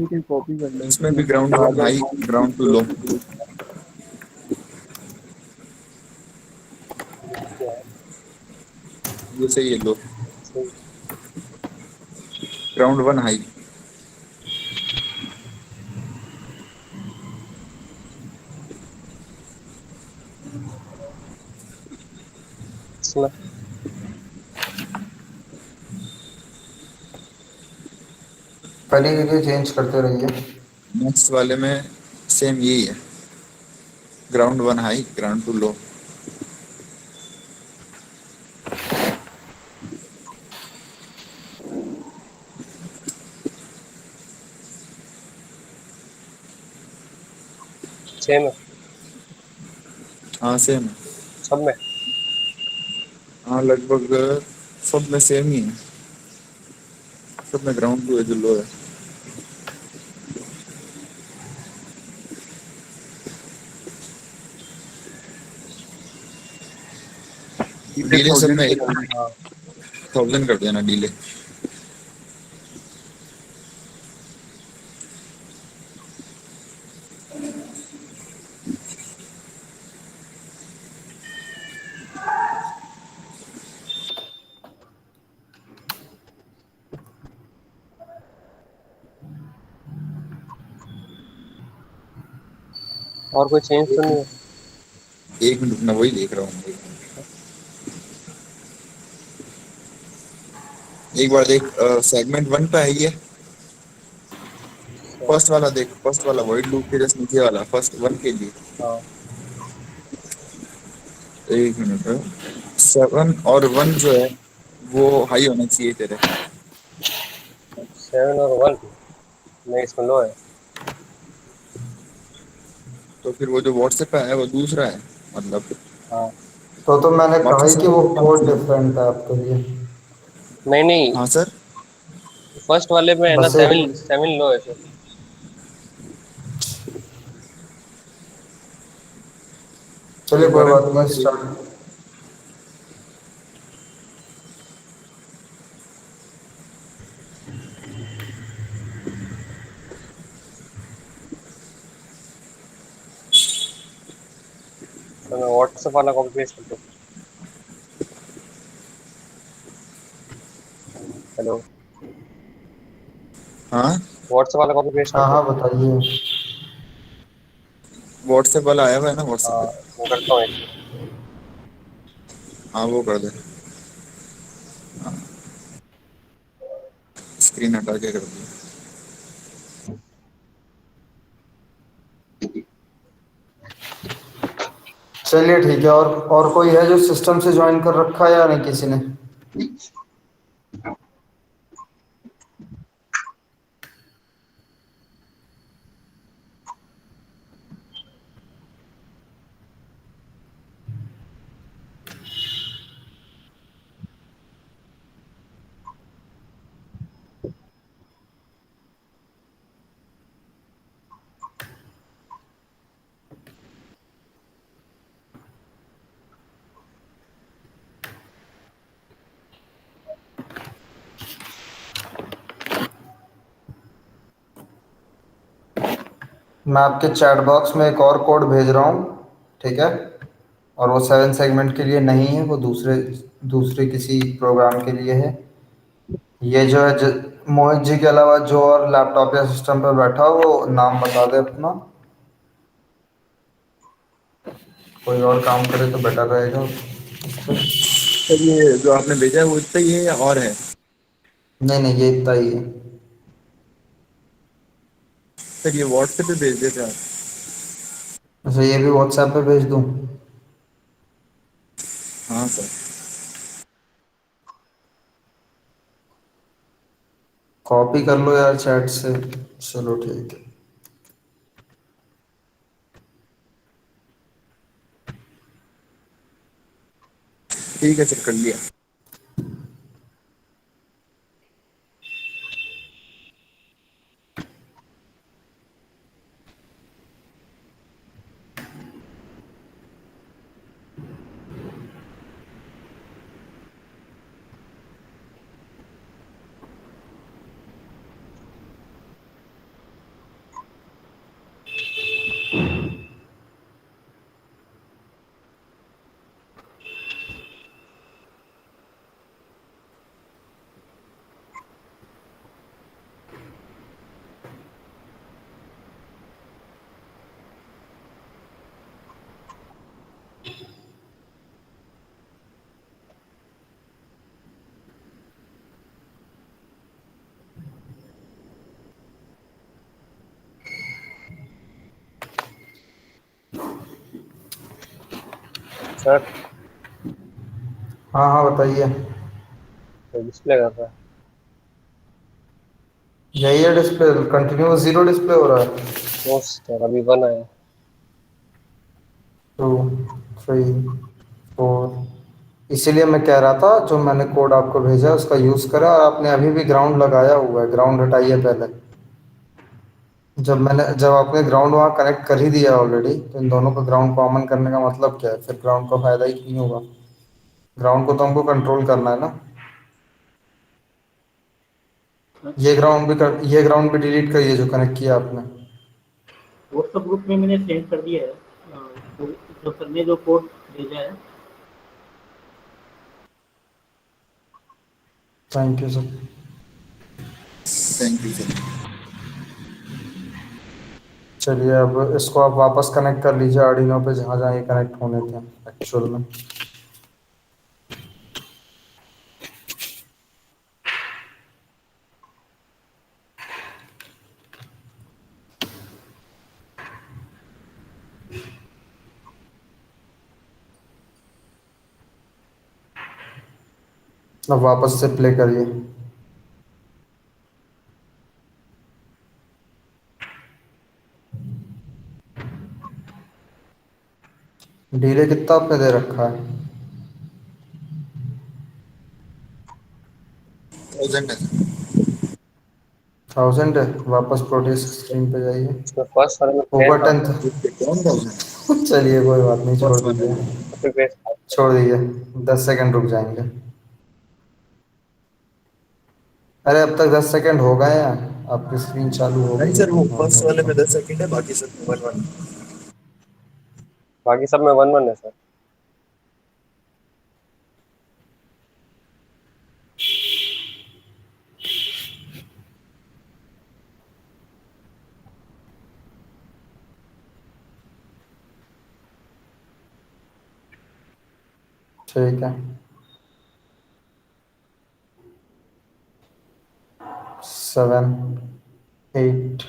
कॉपी कर ले। इसमें भी ground one high, ground two low. ये सही है, लो। Ground one high. पहले के लिए चेंज करते रहिए। नेक्स्ट वाले में सेम यही है, ground one high, ground two low. Same है हाँ सेम है। सब में। हाँ लगभग सब में सेम ही है, सब में ग्राउंड टू है जो लो है। डीले सब में 1000 कर देना डीले। और कोई चेंज तो नहीं है? एक मिनट में वही देख रहा हूँ। एक बार देख, सेगमेंट वन पे है ये। फर्स्ट वाला देख, फर्स्ट वाला वाइड लूप के जस्ट नीचे वाला, फर्स्ट वन के लिए। हाँ। एक मिनट, 7 और 1 जो है वो हाई होना चाहिए तेरे। 7 और 1 नहीं, इसमें लो है। तो फिर वो जो व्हाट्सएप पे है वो दूसरा है मतलब। हाँ। तो मैंने कहा बाकी ही कि सब वो कम कोड चाहिए। डिफरेंट है आपके लिए। नहीं नहीं, हाँ सर। फर्स्ट वाले में है ना, बस एक 7 लो है फिर। चलिए एक कोई बार बात खोल नहीं, के देख। स्टार्ट। तो मैं व्हाट्सएप वाला कॉपी पेस्ट कर दूँ। हेलो, हाँ व्हाट्सएप वाला कॉपी पेस्ट कर हाँ दूँ। हाँ बताइए। व्हाट्सएप वाला आया हुआ है ना व्हाट्सएप हाँ, पे। मैं करता हूँ एक। हाँ वो कर दे, स्क्रीन हटा के कर दे। चलिए ठीक है। और कोई है जो सिस्टम से ज्वाइन कर रखा है या नहीं किसी ने? मैं आपके चैट बॉक्स में एक और कोड भेज रहा हूँ, ठीक है? और वो 7 सेगमेंट के लिए नहीं है, वो दूसरे दूसरे किसी प्रोग्राम के लिए है। ये जो है मोहित जी के अलावा जो और लैपटॉप या सिस्टम पर बैठा हो वो नाम बता दे अपना। कोई और काम करे तो बेटर रहेगा। सर ये जो आपने भेजा है वो इतना ही है या और है? नहीं नहीं, ये इतना ही है। सर ये व्हाट्सएप पे भेज देते आप। अच्छा, ये भी व्हाट्सएप पे भेज दूँ? हाँ सर। कॉपी कर लो यार चैट से। चलो ठीक है। ठीक है सर, कर लिया। सर हाँ हाँ बताइए। डिस्प्ले कर रहा है। यही है डिस्प्ले, कंटिन्यूस जीरो डिस्प्ले हो रहा है। नो सर, अभी 1 आया। 2, 3, 4। इसीलिए मैं कह रहा था जो मैंने कोड आपको भेजा है उसका यूज़ करें, और आपने अभी भी ग्राउंड लगाया हुआ है, ग्राउंड हटाइए पहले। जब आपने ग्राउंड वहाँ कनेक्ट कर ही दिया ऑलरेडी, तो इन दोनों को ग्राउंड कॉमन करने का मतलब क्या है? फिर ग्राउंड का फायदा ही नहीं होगा। ग्राउंड को तो हमको कंट्रोल करना है ना। ये ग्राउंड भी डिलीट करिए जो कनेक्ट किया आपने। व्हाट्सएप ग्रुप में मैंने सेंड कर दिया है। तो जो सर ने जो कोड भेजा है। Thank you sir. Thank you sir. चलिए अब इसको आप वापस कनेक्ट कर लीजिए आर्डिनो पे, जहाँ जहाँ ये कनेक्ट होने थे एक्चुअल में। अब वापस से प्ले करिए। डिले कितना आपने दे रखा है? 1000 है। 1000 है? वापस प्रोटेस्ट स्क्रीन पे जाइए। इसमें फर्स्ट वाले में 10 ऊपर था 10 सर। था। 1000 चलिए कोई बात नहीं, छोड़ फर्स्ट वन दीजिए। है। कॉपी पेस्ट था। छोड़ दीजिए, 10 सेकंड रुक जाएंगे। अरे अब तक 10 सेकंड हो गए हैं, आपकी स्क्रीन चालू हो नहीं गई सर, होगी वो फर्स्ट नॉर्मल वाले तो। में 10 सेकंड है, बाकी सब में 1 1। बाकी सब में 1 1 है सर। ठीक है। 7, 8।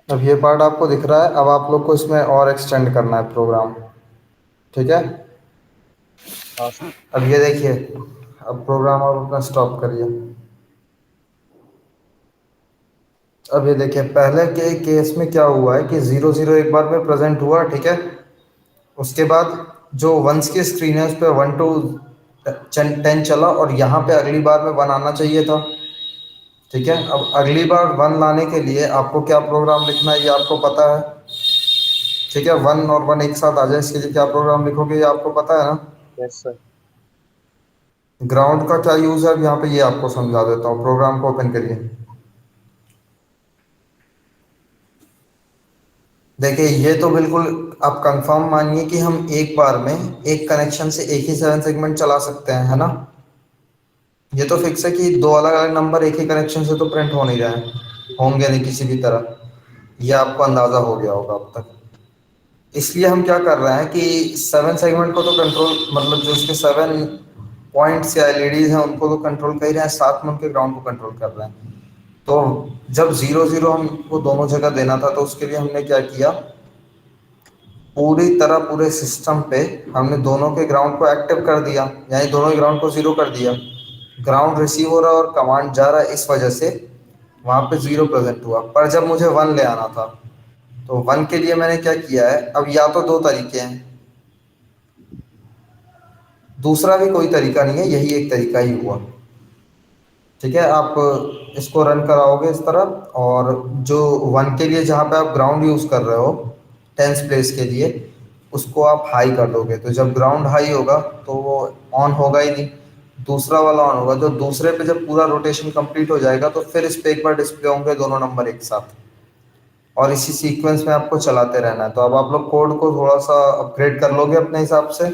अब ये पार्ट आपको दिख रहा है, अब आप लोग को इसमें और एक्सटेंड करना है प्रोग्राम। ठीक है। हाँ सर। अब ये देखिए, अब प्रोग्राम आप अपना स्टॉप करिए। अब ये देखिए, पहले के केस में क्या हुआ है कि 0 0 एक बार में प्रेजेंट हुआ, ठीक है। उसके बाद जो वंस की स्क्रीन है उस पर 1 to 10 चला, और यहाँ पे अगली बार में 1 आना चाहिए था। ठीक है। अब अगली बार 1 लाने के लिए आपको क्या प्रोग्राम लिखना है ये आपको पता है। ठीक है, 1 और 1 एक साथ आ जाए, इसके लिए क्या प्रोग्राम लिखोगे ये आपको पता है ना। Yes sir. ग्राउंड का क्या यूज़ है अब यहाँ पे ये आपको समझा देता हूँ। प्रोग्राम को ओपन करिए। देखिए ये तो बिल्कुल आप कंफर्म मानिए कि हम एक बार में एक कनेक्शन से एक ही 7 सेगमेंट चला सकते हैं, है ना। ये तो फिक्स है कि दो अलग अलग नंबर एक ही कनेक्शन से तो प्रिंट हो नहीं रहे हैं, होंगे नहीं किसी भी तरह। ये आपको अंदाजा हो गया होगा अब तक। इसलिए हम क्या कर रहे हैं कि 7 सेगमेंट को तो कंट्रोल, मतलब जो उसके 7 पॉइंट्स या एलईडीज हैं उनको तो कंट्रोल कर ही रहे हैं, साथ में उनके ग्राउंड को कंट्रोल कर रहे हैं। तो जब 0 0 हमको दोनों जगह देना था, तो उसके लिए हमने क्या किया, पूरी तरह पूरे सिस्टम पे हमने दोनों के ग्राउंड को एक्टिव कर दिया, यानी दोनों के ग्राउंड को जीरो कर दिया। ग्राउंड रिसीव हो रहा है और कमांड जा रहा है, इस वजह से वहाँ पे 0 प्रेजेंट हुआ। पर जब मुझे 1 ले आना था, तो 1 के लिए मैंने क्या किया है, अब या तो दो तरीके हैं, दूसरा भी कोई तरीका नहीं है, यही एक तरीका ही हुआ। ठीक है, आप इसको रन कराओगे इस तरह, और जो 1 के लिए जहाँ पे आप ग्राउंड यूज़ कर रहे हो 10th प्लेस के लिए, उसको आप हाई कर दोगे, तो जब ग्राउंड हाई होगा तो वो ऑन होगा ही नहीं, दूसरा वाला ऑन होगा। जो दूसरे पे जब पूरा रोटेशन कंप्लीट हो जाएगा, तो फिर इस पे एक बार डिस्प्ले होंगे दोनों नंबर एक साथ, और इसी सीक्वेंस में आपको चलाते रहना है। तो अब आप लोग कोड को थोड़ा सा अपग्रेड कर लोगे अपने हिसाब से।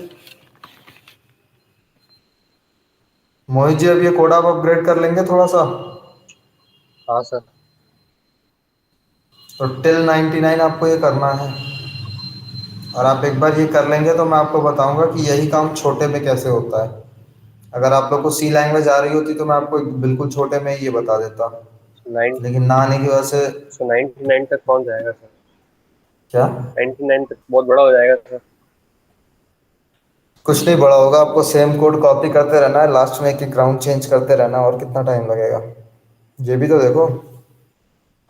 मोहित जी, अब ये कोड आप अपग्रेड कर लेंगे थोड़ा सा। हाँ सर। तो टिल 99 आपको ये करना है, और आप एक बार ये कर लेंगे तो मैं आपको बताऊंगा कि यही काम छोटे में कैसे होता है। अगर आप लोग को सी लैंग्वेज आ रही होती तो मैं आपको बिल्कुल छोटे में ही ये बता देता। नाइन लेकिन ना आने की वजह से 99 तक कौन जाएगा सर? क्या 99 तक बहुत बड़ा हो जाएगा सर। कुछ नहीं बड़ा होगा, आपको सेम कोड कॉपी करते रहना है, लास्ट में एक एक ग्राउंड चेंज करते रहना है, और कितना टाइम लगेगा ये भी तो देखो।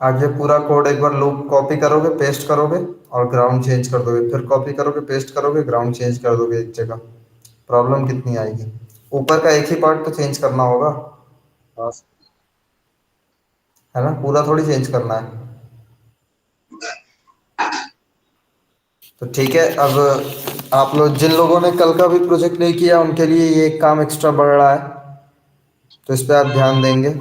आप ये पूरा कोड एक बार लूप कॉपी करोगे, पेस्ट करोगे और ग्राउंड चेंज कर दोगे, फिर कॉपी करोगे, पेस्ट करोगे, ग्राउंड चेंज कर दोगे एक जगह, प्रॉब्लम कितनी आएगी। ऊपर का एक ही पार्ट तो चेंज करना होगा, हाँ है ना, पूरा थोड़ी चेंज करना है। तो ठीक है, अब आप लोग जिन लोगों ने कल का भी प्रोजेक्ट नहीं किया उनके लिए ये एक काम एक्स्ट्रा बढ़ रहा है, तो इस पे आप ध्यान देंगे।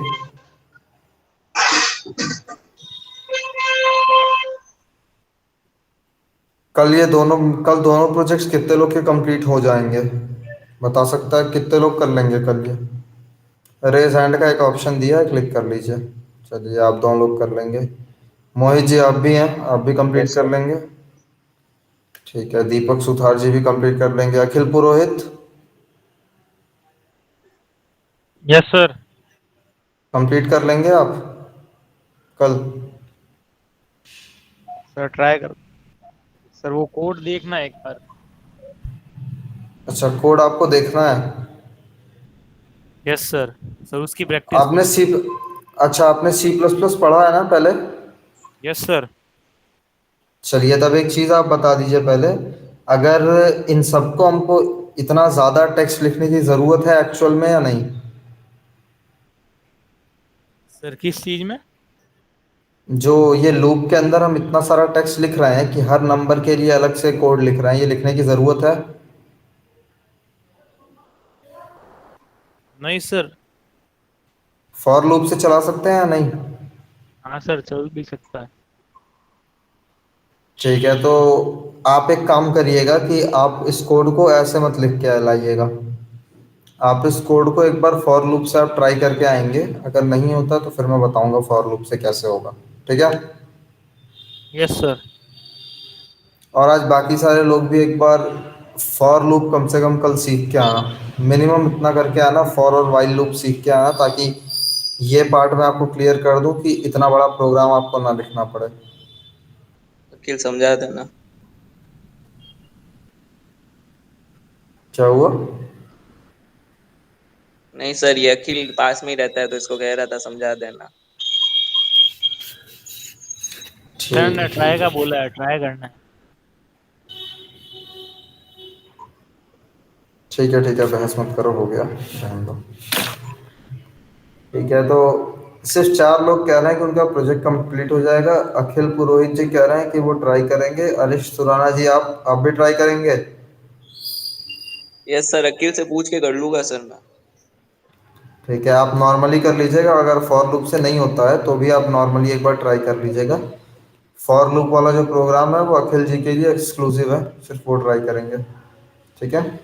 कल दोनों प्रोजेक्ट्स कितने लोग के कंप्लीट हो जाएंगे, बता सकता है कितने लोग कर लेंगे कल ये? रेज हैंड का एक ऑप्शन दिया है, क्लिक कर लीजिए। चलिए आप दोनों लोग कर लेंगे। मोहित जी आप भी हैं, आप भी कंप्लीट यस कर सर। लेंगे। ठीक है, दीपक सुथार जी भी कंप्लीट कर लेंगे। अखिल पुरोहित यस सर। कंप्लीट कर लेंगे आप कल? सर ट्राई कर। सर वो कोड देखना एक बार। अच्छा, कोड आपको देखना है। Yes sir. सर उसकी प्रैक्टिस आपने करनी। सी अच्छा, आपने सी प्लस प्लस पढ़ा है ना पहले? Yes sir. चलिए तब एक चीज़ आप बता दीजिए पहले, अगर इन सबको हमको इतना ज़्यादा टेक्स्ट लिखने की ज़रूरत है एक्चुअल में या नहीं? सर किस चीज में? जो ये लूप के अंदर हम इतना सारा टेक्स्ट लिख रहे हैं कि हर नंबर के लिए अलग से कोड लिख रहे हैं, ये लिखने की ज़रूरत है? नहीं सर। फॉर लूप से चला सकते हैं या नहीं? हाँ सर चल भी सकता है। ठीक है, तो आप एक काम करिएगा कि आप इस कोड को ऐसे मत लिख के लाइएगा। आप इस कोड को एक बार फॉर लूप से आप ट्राई करके आएंगे, अगर नहीं होता तो फिर मैं बताऊंगा फॉर लूप से कैसे होगा। ठीक है, यस सर। और आज बाकी सारे लोग भी एक बार फॉर लूप कम से कम कल सीख के आना, मिनिमम इतना करके आना, फॉर और वाइल लूप सीख के आना, ताकि ये पार्ट मैं आपको क्लियर कर दूं कि इतना बड़ा प्रोग्राम आपको ना लिखना पड़े। अखिल समझा देना। क्या हुआ? नहीं सर, ये अखिल पास में ही रहता है तो इसको कह रहा था समझा देना। सर ठीक ने है ट्राई ठीक का है बोला है, ट्राई करना है। ठीक है ठीक है, बहस मत करो, हो गया, रहने दो। ठीक है, तो सिर्फ 4 लोग कह रहे हैं कि उनका प्रोजेक्ट कंप्लीट हो जाएगा। अखिल पुरोहित जी कह रहे हैं कि वो ट्राई करेंगे। अनिश सुराना जी आप भी ट्राई करेंगे? यस सर, अखिल से पूछ के कर लूंगा सर मैं। ठीक है, आप नॉर्मली कर लीजिएगा, अगर फॉर लूप से नहीं होता है तो भी आप नॉर्मली एक बार ट्राई कर लीजिएगा। फॉर लूप वाला जो प्रोग्राम है वो अखिल जी के लिए एक्सक्लूसिव है, सिर्फ वो ट्राई करेंगे। ठीक है,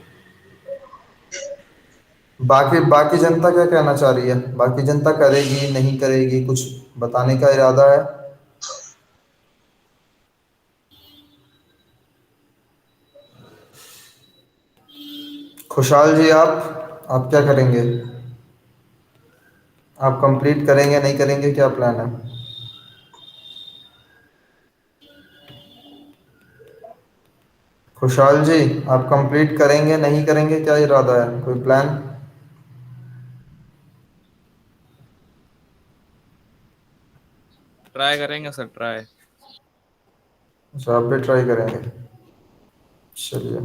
बाकी बाकी जनता क्या कहना चाह रही है? बाकी जनता करेगी नहीं करेगी, कुछ बताने का इरादा है? खुशहाल जी आप क्या करेंगे? आप कंप्लीट करेंगे नहीं करेंगे, क्या प्लान है? खुशहाल जी आप कंप्लीट करेंगे नहीं करेंगे, क्या इरादा है, कोई प्लान? ट्राई करेंगे सर, ट्राई। अच्छा, आप भी ट्राई करेंगे। चलिए,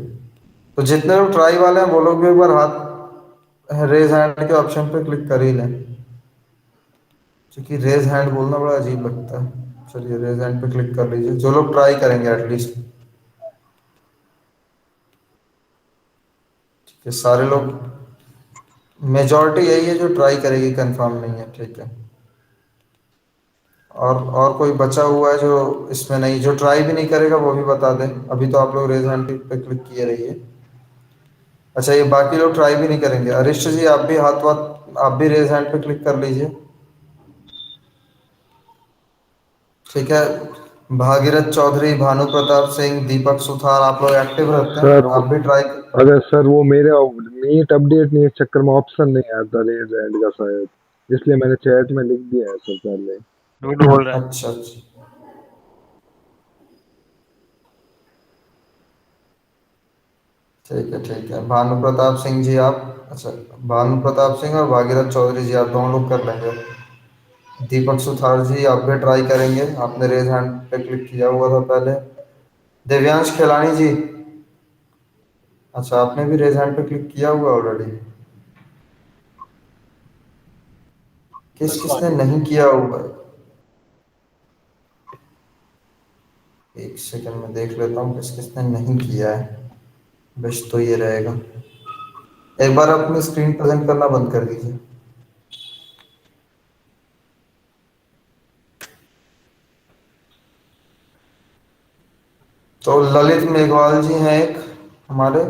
तो जितने लोग ट्राई वाले हैं वो लोग भी एक बार हाथ रेज हैंड के ऑप्शन पे क्लिक कर ही लें, क्योंकि रेज हैंड बोलना बड़ा अजीब लगता है। चलिए रेज हैंड पे क्लिक कर लीजिए जो लोग ट्राई करेंगे एटलीस्ट। ठीक है, सारे लोग, मेजॉरिटी यही है जो ट्राई करेगी, कंफर्म नहीं है। ठीक है, और कोई बचा हुआ है जो इसमें नहीं, जो ट्राई भी नहीं करेगा वो भी बता दें। अभी तो आप लोग रेज हैंड पे क्लिक किए रहिए। अच्छा, ये बाकी लोग ट्राई भी नहीं करेंगे। अरिष्ट जी आप भी आप भी रेज हैंड पे क्लिक कर लीजिए। ठीक है, भागीरथ चौधरी, भानु प्रताप सिंह, दीपक सुथार, आप लोग एक्टिव रहते सर हैं, आप भी ट्राई। अगर सर वो मेरे मीट अपडेट नहीं, इस चक्कर में ऑप्शन नहीं आता रेड एंड का शायद। इसलिए मैंने चैट में लिख दिया है सर पहले। झूठ बोल रहा है। अच्छा अच्छा, ठीक है। भानु प्रताप सिंह जी आप, अच्छा, भानु प्रताप सिंह और भागीरथ चौधरी जी आप दोनों लोग कर लेंगे। दीपक सुथार जी आप भी ट्राई करेंगे, आपने रेज हैंड पे क्लिक किया हुआ था पहले। दिव्यांश खिलानी जी, अच्छा आपने भी रेज हैंड पे क्लिक किया हुआ ऑलरेडी। किसने नहीं किया हुआ है? एक सेकंड में देख लेता हूँ किसने नहीं किया है। बस तो ये रहेगा। एक बार अपनी स्क्रीन प्रेजेंट करना बंद कर दीजिए। तो ललित मेघवाल जी हैं एक हमारे,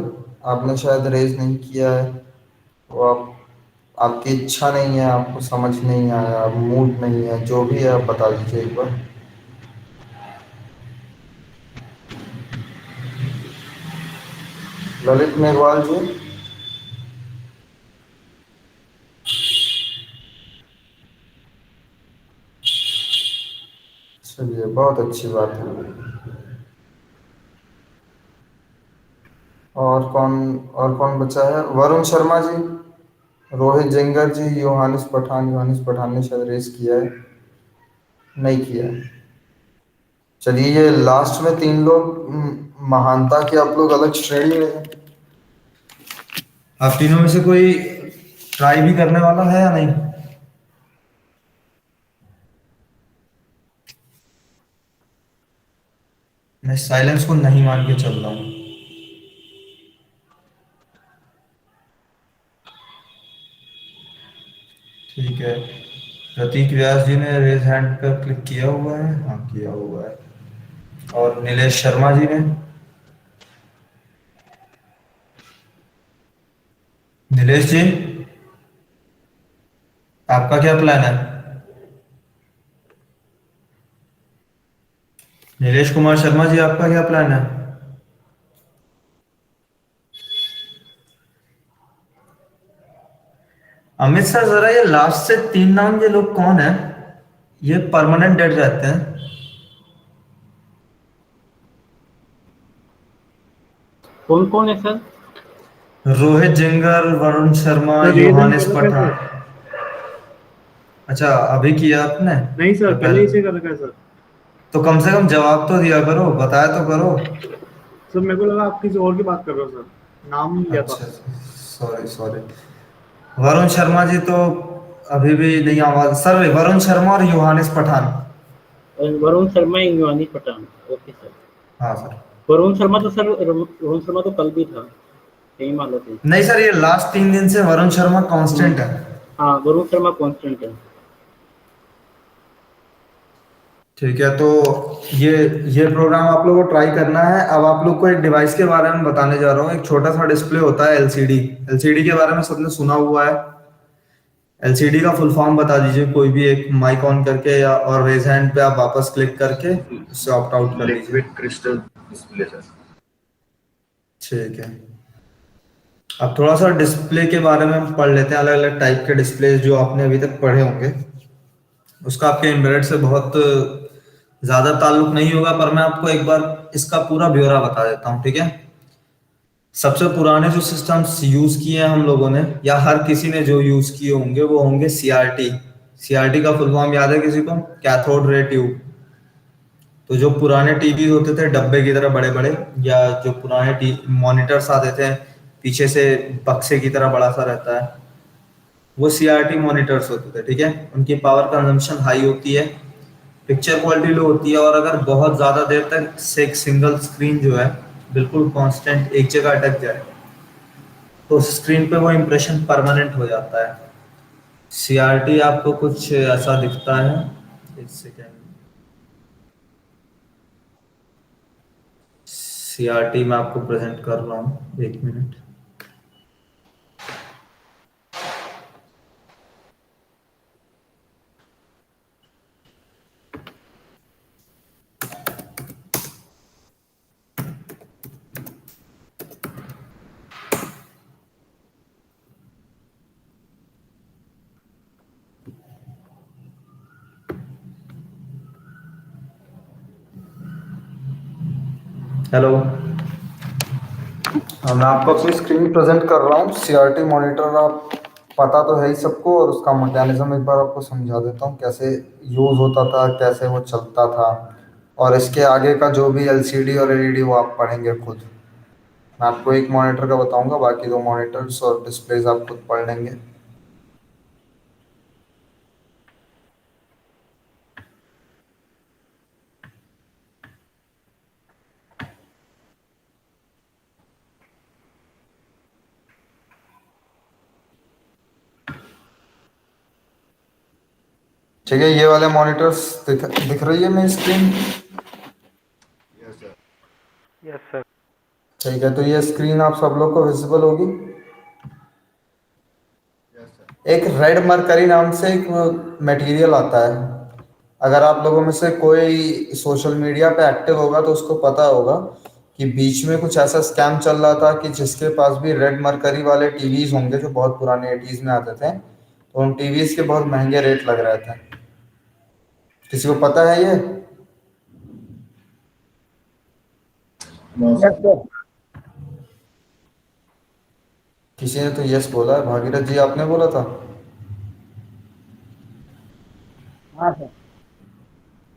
आपने शायद रेज नहीं किया है। तो आप, आपकी इच्छा नहीं है, आपको समझ नहीं आया, मूड नहीं है, जो भी है आप बता दीजिए एक बार। ललित मेघवाल जी, चलिए बहुत अच्छी बात है। और कौन बचा है? वरुण शर्मा जी, रोहित जिंगर जी, योहानिस पठान ने शायद रेस किया है, नहीं किया है। चलिए ये लास्ट में तीन लोग महानता के आप लोग अलग श्रेणी में हैं। आप तीनों में से कोई ट्राई भी करने वाला है या नहीं? मैं साइलेंस को नहीं मान के चल रहा हूँ। ठीक है, प्रतीक व्यास जी ने रेज हैंड पर क्लिक किया हुआ है, हाँ किया हुआ है। और नीलेश शर्मा जी ने, नीलेश जी आपका क्या प्लान है? नीलेश कुमार शर्मा जी आपका क्या प्लान है? अमित सर जरा ये लास्ट से तीन नाम, ये लोग कौन है? ये परमानेंट डेड रहते हैं। कौन कौन है सर? रोहित जिंगर, Varun Sharma, sir raise hand योहानिस कर रखा है पठान। सर। अच्छा अभी किया आपने? नहीं सर, या पहले ही से कर रखा है सर। तो कम से कम जवाब तो दिया करो, बताया तो करो। सर मेरे को लगा आप किसी और की बात कर रहे हो सर, नाम नहीं लिया था। अच्छा, सॉरी सॉरी। वरुण शर्मा जी तो अभी भी नहीं आवाज सर, वरुण शर्मा और योहानिस पठान। वरुण शर्मा, इंद्रानी पठान। Okay sir. हाँ सर। वरुण शर्मा तो सर, वरुण शर्मा तो कल भी था, यही मान लो थे। नहीं सर, ये लास्ट 3 दिन से वरुण शर्मा कांस्टेंट है। हाँ, वरुण शर्मा कांस्टेंट है। ठीक है, तो ये प्रोग्राम आप लोगों को ट्राई करना है। अब आप लोग को एक डिवाइस के बारे में बताने जा रहा हूँ। एक छोटा सा डिस्प्ले होता है एलसीडी। एलसीडी के बारे में सबने सुना हुआ है। एलसीडी का फुल फॉर्म बता दीजिए कोई भी एक, माइक ऑन करके या और रेज हैंड पे आप वापस क्लिक करके उससे ऑप्ट आउट कर लीजिए। Liquid crystal display sir. ठीक है, अब थोड़ा सा डिस्प्ले के बारे में हम पढ़ लेते हैं, अलग अलग टाइप के डिस्प्ले जो आपने अभी तक पढ़े होंगे। उसका आपके एम्बेडेड से बहुत ज्यादा ताल्लुक नहीं होगा, पर मैं आपको एक बार इसका पूरा ब्यौरा बता देता हूँ, ठीक है। सबसे पुराने जो सिस्टम्स यूज किए हैं हम लोगों ने, या हर किसी ने जो यूज किए होंगे, वो होंगे सीआरटी। सीआरटी का फुल फॉर्म याद है किसी को? Cathode ray tube. तो जो पुराने टीवी होते थे डब्बे की तरह बड़े बड़े, या जो पुराने मॉनिटर्स आते थे पीछे से बक्से की तरह बड़ा सा रहता है, वो सीआरटी मॉनिटर्स होते थे, ठीक है। उनकी पावर कंजम्पशन हाई होती है, पिक्चर क्वालिटी लो होती है, और अगर बहुत ज्यादा देर तक से एक सिंगल स्क्रीन जो है बिल्कुल कांस्टेंट एक जगह अटक जाए, तो स्क्रीन पे वो इम्प्रेशन परमानेंट हो जाता है। सीआरटी आपको कुछ ऐसा दिखता है। एक सेकेंड, सीआरटी मैं आपको प्रेजेंट कर रहा हूँ, 1 मिनट। हेलो। मैं आपको अपनी स्क्रीन प्रेजेंट कर रहा हूँ। सीआरटी मॉनिटर आप पता तो है ही सबको, और उसका मैकेनिज्म एक बार आपको समझा देता हूँ कैसे यूज़ होता था, कैसे वो चलता था, और इसके आगे का जो भी एलसीडी और एलईडी वो आप पढ़ेंगे खुद। मैं आपको एक मॉनिटर का बताऊंगा, बाकी दो मॉनिटर्स और डिस्प्लेज आप खुद पढ़ लेंगे। ठीक है, ये वाले मॉनिटर्स दिख रही है मेरी स्क्रीन? Yes sir. ठीक है, तो ये स्क्रीन आप सब लोग को विजिबल होगी। एक रेड मरकरी नाम से एक मटेरियल आता है। अगर आप लोगों में से कोई सोशल मीडिया पे एक्टिव होगा तो उसको पता होगा कि बीच में कुछ ऐसा स्कैम चल रहा था कि जिसके पास भी रेड मरकरी वाले टीवीज होंगे जो बहुत पुराने 80s में आते थे, तो उन टीवीज के बहुत महंगे रेट लग रहे थे। किसी को पता है ये? किसी ने तो यस बोला है। भागीरथ जी आपने बोला था?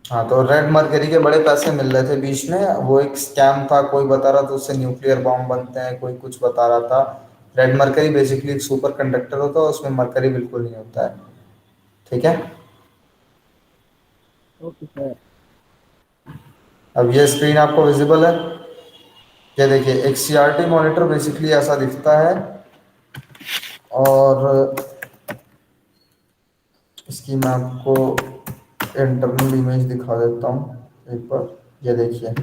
हाँ, तो रेड मरकरी के बड़े पैसे मिल रहे थे बीच में। वो एक स्कैम था, कोई बता रहा था उससे न्यूक्लियर बॉम्ब बनते हैं, कोई कुछ बता रहा था। रेड मरकरी बेसिकली एक सुपर कंडक्टर होता है, उसमें मरकरी बिल्कुल नहीं होता है। ठीक है, अब ये स्क्रीन आपको विजिबल है। ये देखिए, एक सीआरटी मॉनिटर बेसिकली ऐसा दिखता है, और इसकी मैं आपको इंटरनल इमेज दिखा देता हूँ एक बार। ये देखिए,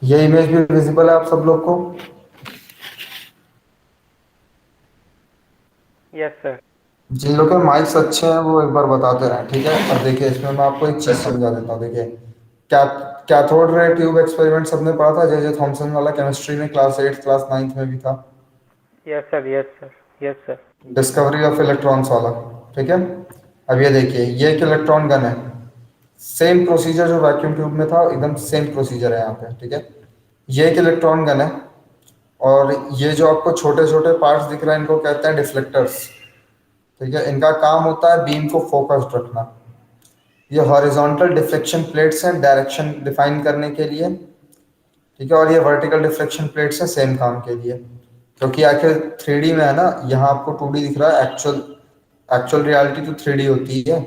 ये इमेज भी विजिबल है आप सब लोग को? Yes sir. जिन लोग के माइक्स अच्छे हैं वो एक बार बताते रहें, ठीक है। अब देखिए, इसमें मैं आपको एक चीज समझा देता हूँ। देखिए, कैथोड रे ट्यूब एक्सपेरिमेंट सबने पढ़ा था, जे जे थॉमसन वाला, केमिस्ट्री में क्लास 8 क्लास 9 में भी था। Yes sir. Yes sir. Yes sir. Discovery of electrons वाला, ठीक है। अब ये देखिए, ये एक इलेक्ट्रॉन गन है। सेम प्रोसीजर जो वैक्यूम ट्यूब में था, एकदम सेम प्रोसीजर है यहाँ पे, ठीक है। ये एक इलेक्ट्रॉन गन है, और ये जो आपको छोटे छोटे पार्ट्स दिख रहे हैं इनको कहते हैं डिफ्लेक्टर्स, ठीक है। इनका काम होता है बीम को फोकस्ड रखना। ये हॉरिजॉन्टल डिफ्लेक्शन प्लेट्स हैं डायरेक्शन डिफाइन करने के लिए, ठीक है। और ये वर्टिकल डिफ्लेक्शन प्लेट्स हैं सेम काम के लिए, क्योंकि आखिर 3D में है ना, यहाँ आपको 2D दिख रहा है। एक्चुअल एक्चुअल रियलिटी तो 3D होती है।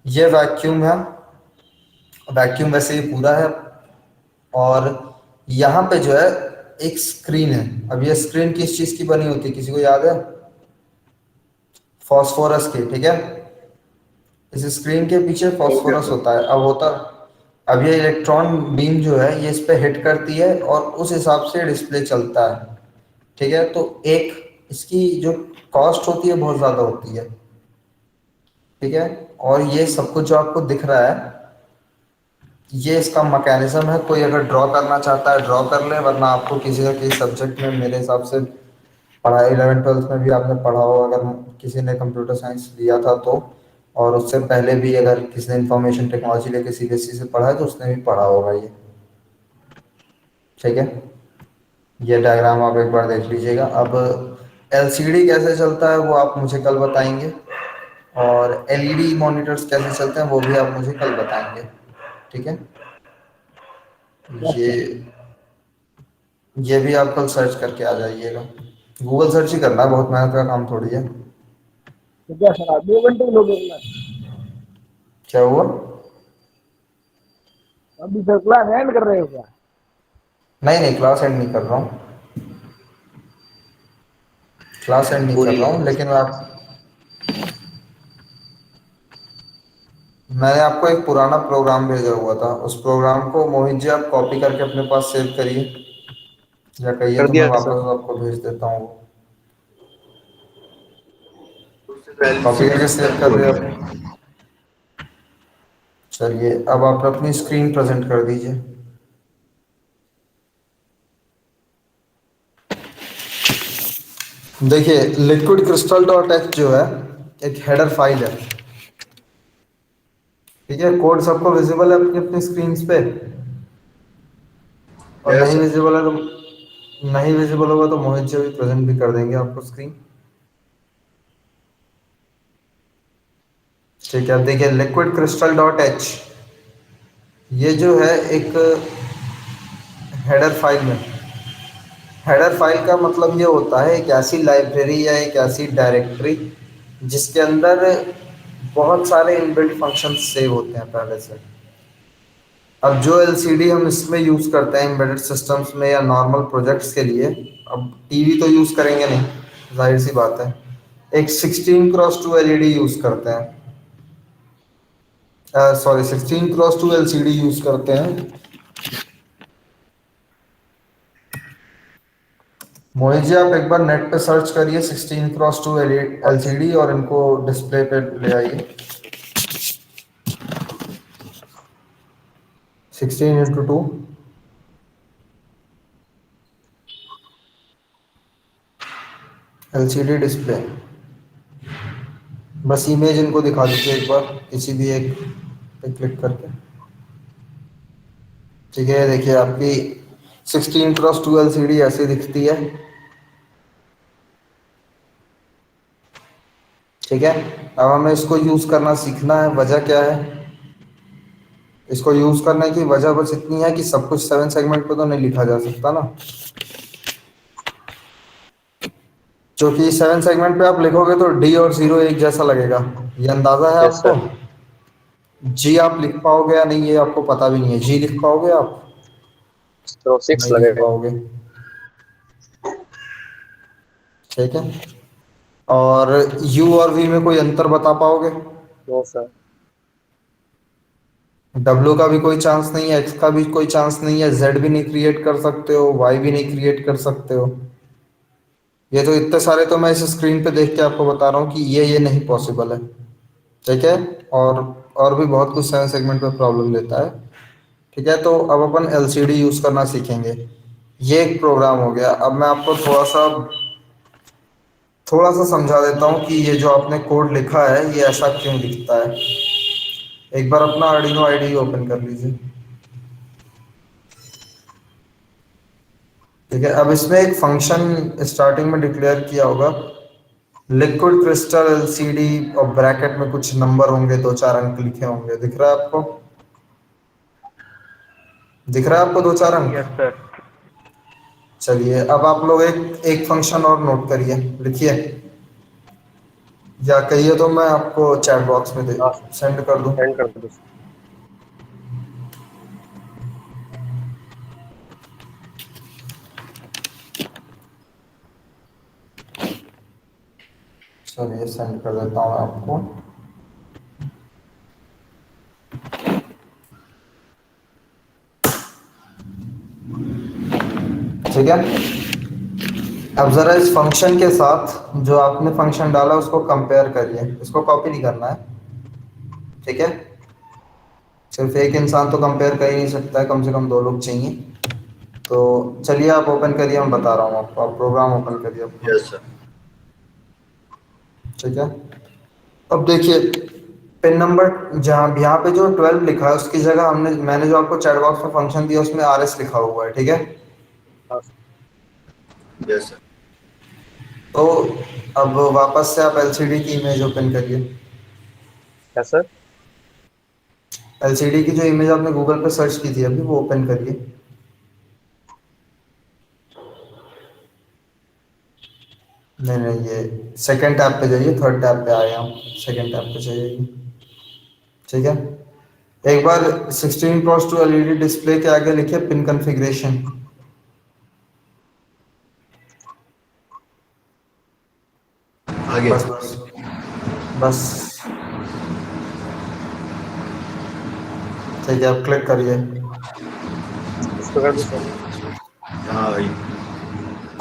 ये वैक्यूम है, वैक्यूम वैसे ही पूरा है। और यहाँ पे जो है एक स्क्रीन है। अब ये स्क्रीन किस चीज की बनी होती है, किसी को याद है? फॉस्फोरस की, ठीक है। इस स्क्रीन के पीछे फॉस्फोरस होता है। अब ये इलेक्ट्रॉन बीम जो है ये इस पे हिट करती है, और उस हिसाब से डिस्प्ले चलता है, ठीक है। तो एक इसकी जो कॉस्ट होती है बहुत ज़्यादा होती है, ठीक है। और ये सब कुछ जो आपको दिख रहा है ये इसका मैकेनिज्म है। कोई अगर ड्रॉ करना चाहता है ड्रॉ कर ले, वरना आपको किसी न किसी सब्जेक्ट में मेरे हिसाब से पढ़ा, 11th 12th में भी आपने पढ़ा हो, अगर किसी ने कंप्यूटर साइंस लिया था तो, और उससे पहले भी अगर किसी ने इंफॉर्मेशन टेक्नोलॉजी लेके सीबीएसई से पढ़ा है तो उसने भी पढ़ा होगा ये, ठीक है। ये डायग्राम आप एक बार देख लीजिएगा। अब एलसीडी कैसे चलता है वो आप मुझे कल बताएंगे, और एलईडी मॉनिटर्स कैसे चलते हैं वो भी आप मुझे कल बताएंगे, ठीक है। ये ये भी आप कल सर्च करके आ जाइएगा। गूगल सर्च ही करना है, बहुत मेहनत का काम थोड़ी है। तो क्या सर, 2 घंटे लोगे क्लास? क्या हुआ? अभी सर क्लास एंड कर रहे हो क्या? नहीं नहीं, क्लास एंड नहीं कर रहा हूँ, क्लास एंड नहीं कर पूरी रहा हूँ, लेकिन मैंने आपको एक पुराना प्रोग्राम भेजा हुआ था। उस प्रोग्राम को मोहित जी आप कॉपी करके अपने पास सेव करिए, या कहिए कर तो मैं दिया सर। वापस आपको भेज देता हूँ। कॉपी करके सेव कर दिया आपने? चलिए, अब आप अपनी स्क्रीन प्रेजेंट कर दीजिए। देखिए, लिक्विड क्रिस्टल डॉट एच जो है एक हेडर फाइल है, ठीक है। कोड सबको विजिबल है अपनी अपनी स्क्रीन पे? और Yes, नहीं sir. विजिबल है तो नहीं विजिबल होगा तो मोहित जी अभी प्रेजेंट भी कर देंगे आपको स्क्रीन। ठीक है, अब देखिए लिक्विड क्रिस्टल डॉट एच, ये जो है एक हेडर फाइल में, हेडर फाइल का मतलब ये होता है एक ऐसी लाइब्रेरी या एक ऐसी डायरेक्टरी जिसके अंदर बहुत सारे इनबिल्ट फंक्शंस सेव होते हैं पहले से। अब जो एलसीडी हम इसमें यूज़ करते हैं एम्बेडेड सिस्टम्स में या नॉर्मल प्रोजेक्ट्स के लिए, अब टीवी तो यूज़ करेंगे नहीं, जाहिर सी बात है, एक 16x2 एलईडी यूज़ करते हैं, सॉरी 16x2 एलसीडी यूज़ करते हैं। मोहित जी आप एक बार नेट पे सर्च करिए 16x2 एलसीडी और इनको डिस्प्ले पे ले आइए। 16x2 एलसीडी डिस्प्ले, बस इमेज इनको दिखा दीजिए एक बार किसी भी एक पे क्लिक करके। ठीक है, देखिए आपकी 16x2 एलसीडी ऐसी दिखती है। ठीक है, अब हमें इसको यूज़ करना सीखना है। वजह क्या है, इसको यूज़ करने की वजह बस इतनी है कि सब कुछ 7 सेगमेंट पे तो नहीं लिखा जा सकता ना, क्योंकि 7 सेगमेंट पे आप लिखोगे तो डी और जीरो एक जैसा लगेगा, ये अंदाजा है Yes, आपको। sir. जी आप लिख पाओगे या नहीं ये आपको पता भी नहीं है, जी लिख पाओगे आप? तो 6 नहीं लिख लगेगा। पाओगे। ठीक है, और यू और वी में कोई अंतर बता पाओगे? No sir. डब्ल्यू का भी कोई चांस नहीं है, एक्स का भी कोई चांस नहीं है, जेड भी नहीं क्रिएट कर सकते हो, वाई भी नहीं क्रिएट कर सकते हो। ये तो इतने सारे तो मैं इस स्क्रीन पे देख के आपको बता रहा हूँ कि ये नहीं पॉसिबल है। ठीक है, और भी बहुत कुछ 7 सेगमेंट पे प्रॉब्लम देता है। ठीक है, तो अब अपन एलसीडी यूज करना सीखेंगे। ये एक प्रोग्राम हो गया। अब मैं आपको थोड़ा सा समझा देता हूँ कि ये जो आपने कोड लिखा है ये ऐसा क्यों दिखता है। एक बार अपना आर्डिनो आईडी ओपन कर लीजिए। ठीक है, अब इसमें एक फंक्शन स्टार्टिंग में डिक्लेयर किया होगा, लिक्विड क्रिस्टल एलसीडी, और ब्रैकेट में कुछ नंबर होंगे, 2-4 अंक लिखे होंगे। दिख रहा है आपको? दिख रहा है आपको 2-4 अंक? Yes sir. चलिए अब आप लोग एक एक फंक्शन और नोट करिए, लिखिए, या कहिए तो मैं आपको चैट बॉक्स में दे हाँ, सेंड कर दूं। सेंड कर दो। चलिए सेंड कर देता हूँ आपको। ठीक है, अब जरा इस फंक्शन के साथ जो आपने फंक्शन डाला उसको कंपेयर करिए। इसको कॉपी नहीं करना है, ठीक है? सिर्फ एक इंसान तो कंपेयर कर ही नहीं सकता है, कम से कम 2 लोग चाहिए। तो चलिए आप ओपन करिए, मैं बता रहा हूँ आपको। आप प्रोग्राम ओपन करिए अपना। Yes, sir. ठीक है, अब देखिए पिन नंबर जहाँ यहाँ पे जो 12 लिखा है उसकी जगह मैंने जो आपको चैट बॉक्स में फंक्शन दिया उसमें RS लिखा हुआ है। ठीक है, हाँ, Yes, sir. तो अब वापस से आप एलसीडी की इमेज ओपन करिए। क्या सर? एलसीडी की जो इमेज आपने गूगल पे सर्च की थी अभी, वो ओपन करिए। नहीं, ये सेकंड टैब पे जाइए, थर्ड टैब पे आए हम, सेकंड टैब पे जाइए। ठीक है, एक बार 16x2 एलईडी डिस्प्ले के आगे लिखिए पिन कॉन्फ़िगरेशन। आगे। बस ठीक है, अब क्लिक करिए। इस पर कर दो सर। हाँ भाई।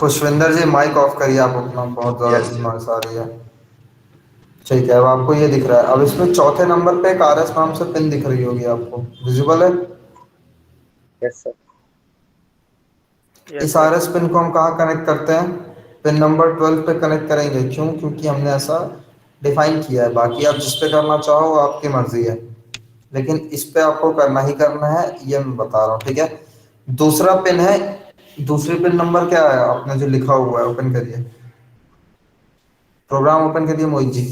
खुशविंदर जी माइक ऑफ करिए आप अपना, बहुत ज़्यादा Yes, sir. नॉइस आ रही है। ठीक है, अब आपको ये दिख रहा है। अब इसमें चौथे नंबर पे एक RS नाम से पिन दिख रही होगी आपको, विजिबल है? Yes sir. इस RS पिन को हम कहाँ कनेक्ट करते हैं? पिन नंबर 12 पे कनेक्ट करेंगे। क्यों? क्योंकि हमने ऐसा डिफाइन किया है। बाकी आप जिस पे करना चाहो वो आपकी मर्जी है, लेकिन इस पे आपको करना ही करना है, ये मैं बता रहा हूँ। ठीक है, दूसरा पिन है, दूसरी पिन नंबर क्या है आपने जो लिखा हुआ है, ओपन करिए, प्रोग्राम ओपन करिए मोहित जी।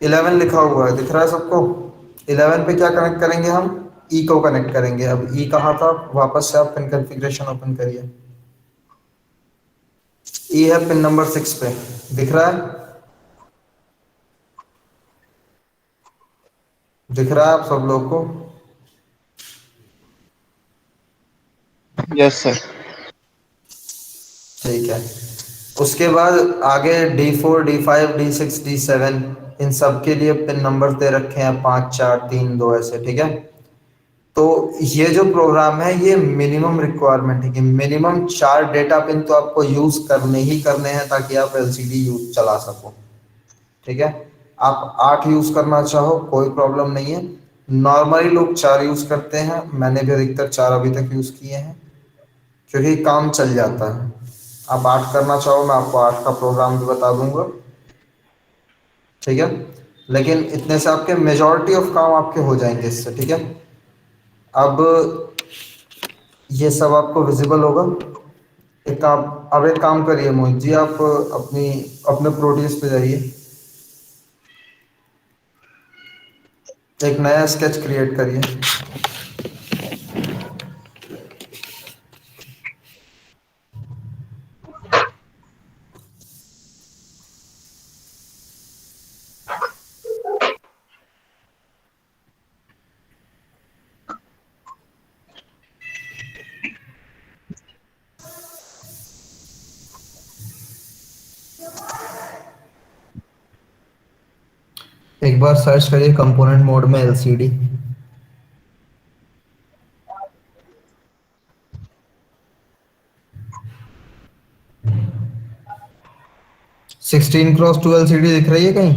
11 लिखा हुआ है, दिख रहा है सबको? 11 पे क्या कनेक्ट करेंगे हम? ई को कनेक्ट करेंगे। अब ई कहाँ था, वापस से आप पिन कॉन्फ़िगरेशन ओपन करिए। ई है पिन नंबर 6 पे, दिख रहा है? दिख रहा है आप सब लोग को? Yes sir. ठीक है। उसके बाद आगे D4 D5 D6 D7 इन सब के लिए पिन नंबर दे रखे हैं 5 4 3 2 ऐसे, ठीक है। तो ये जो प्रोग्राम है ये मिनिमम रिक्वायरमेंट है कि मिनिमम 4 डेटा पिन तो आपको यूज करने ही करने हैं ताकि आप एलसीडी यूज चला सको, ठीक है। आप 8 यूज करना चाहो कोई प्रॉब्लम नहीं है। नॉर्मली लोग 4 यूज करते हैं, मैंने भी अधिकतर 4 अभी तक यूज किए हैं क्योंकि काम चल जाता है। आप 8 करना चाहो मैं आपको 8 का प्रोग्राम भी बता दूंगा, ठीक है। लेकिन इतने से आपके मेजॉरिटी ऑफ काम आपके हो जाएंगे इससे, ठीक है। अब ये सब आपको विजिबल होगा। एक काम, अब एक काम करिए मोहित जी, आप अपने प्रोटीज पे जाइए, एक नया स्केच क्रिएट करिए। एक बार सर्च करिए कंपोनेंट मोड में एलसीडी। 16x2 एलसीडी दिख रही है कहीं?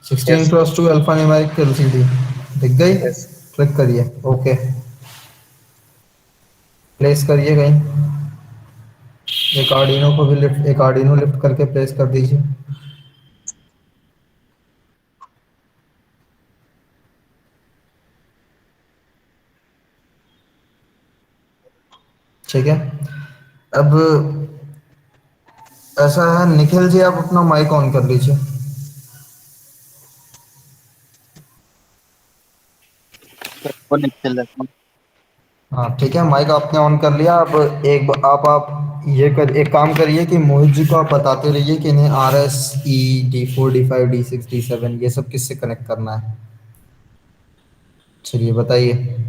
16x2 अल्फा न्यूमेरिक एलसीडी दिख गई? यस। क्लिक करिए, ओके। प्लेस करिए कहीं, एक आर्डिनो को भी लिफ्ट, एक आर्डिनो लिफ्ट करके प्लेस कर दीजिए। ठीक है। अब ऐसा है निखिल जी, आप अपना माइक ऑन कर लीजिए। वो निकल जाता हूँ। हाँ ठीक है, माइक आपने ऑन कर लिया। अब आप ये कर, एक काम करिए कि मोहित जी को आप बताते रहिए कि इन्हें RS E D4 D5 D6 D7 ये सब किससे कनेक्ट करना है। चलिए बताइए।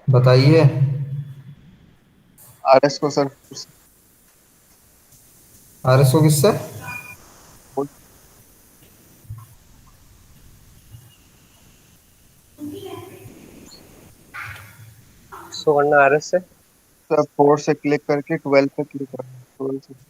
बताइए। आरएस को सर। RS को किससे? सो करना आरएस से सर, 4 से क्लिक करके 12 पे क्लिक करना, 12 से।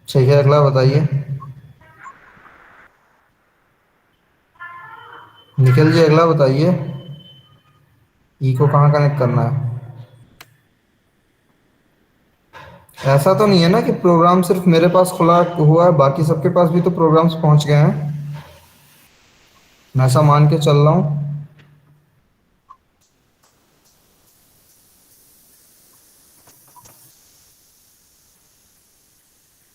ठीक है, अगला बताइए। निखिल जी अगला बताइए, ई को कहाँ कनेक्ट करना है? ऐसा तो नहीं है ना कि प्रोग्राम सिर्फ मेरे पास खुला हुआ है, बाकी सबके पास भी तो प्रोग्राम्स पहुंच गए हैं? मैं ऐसा मान के चल रहा हूँ।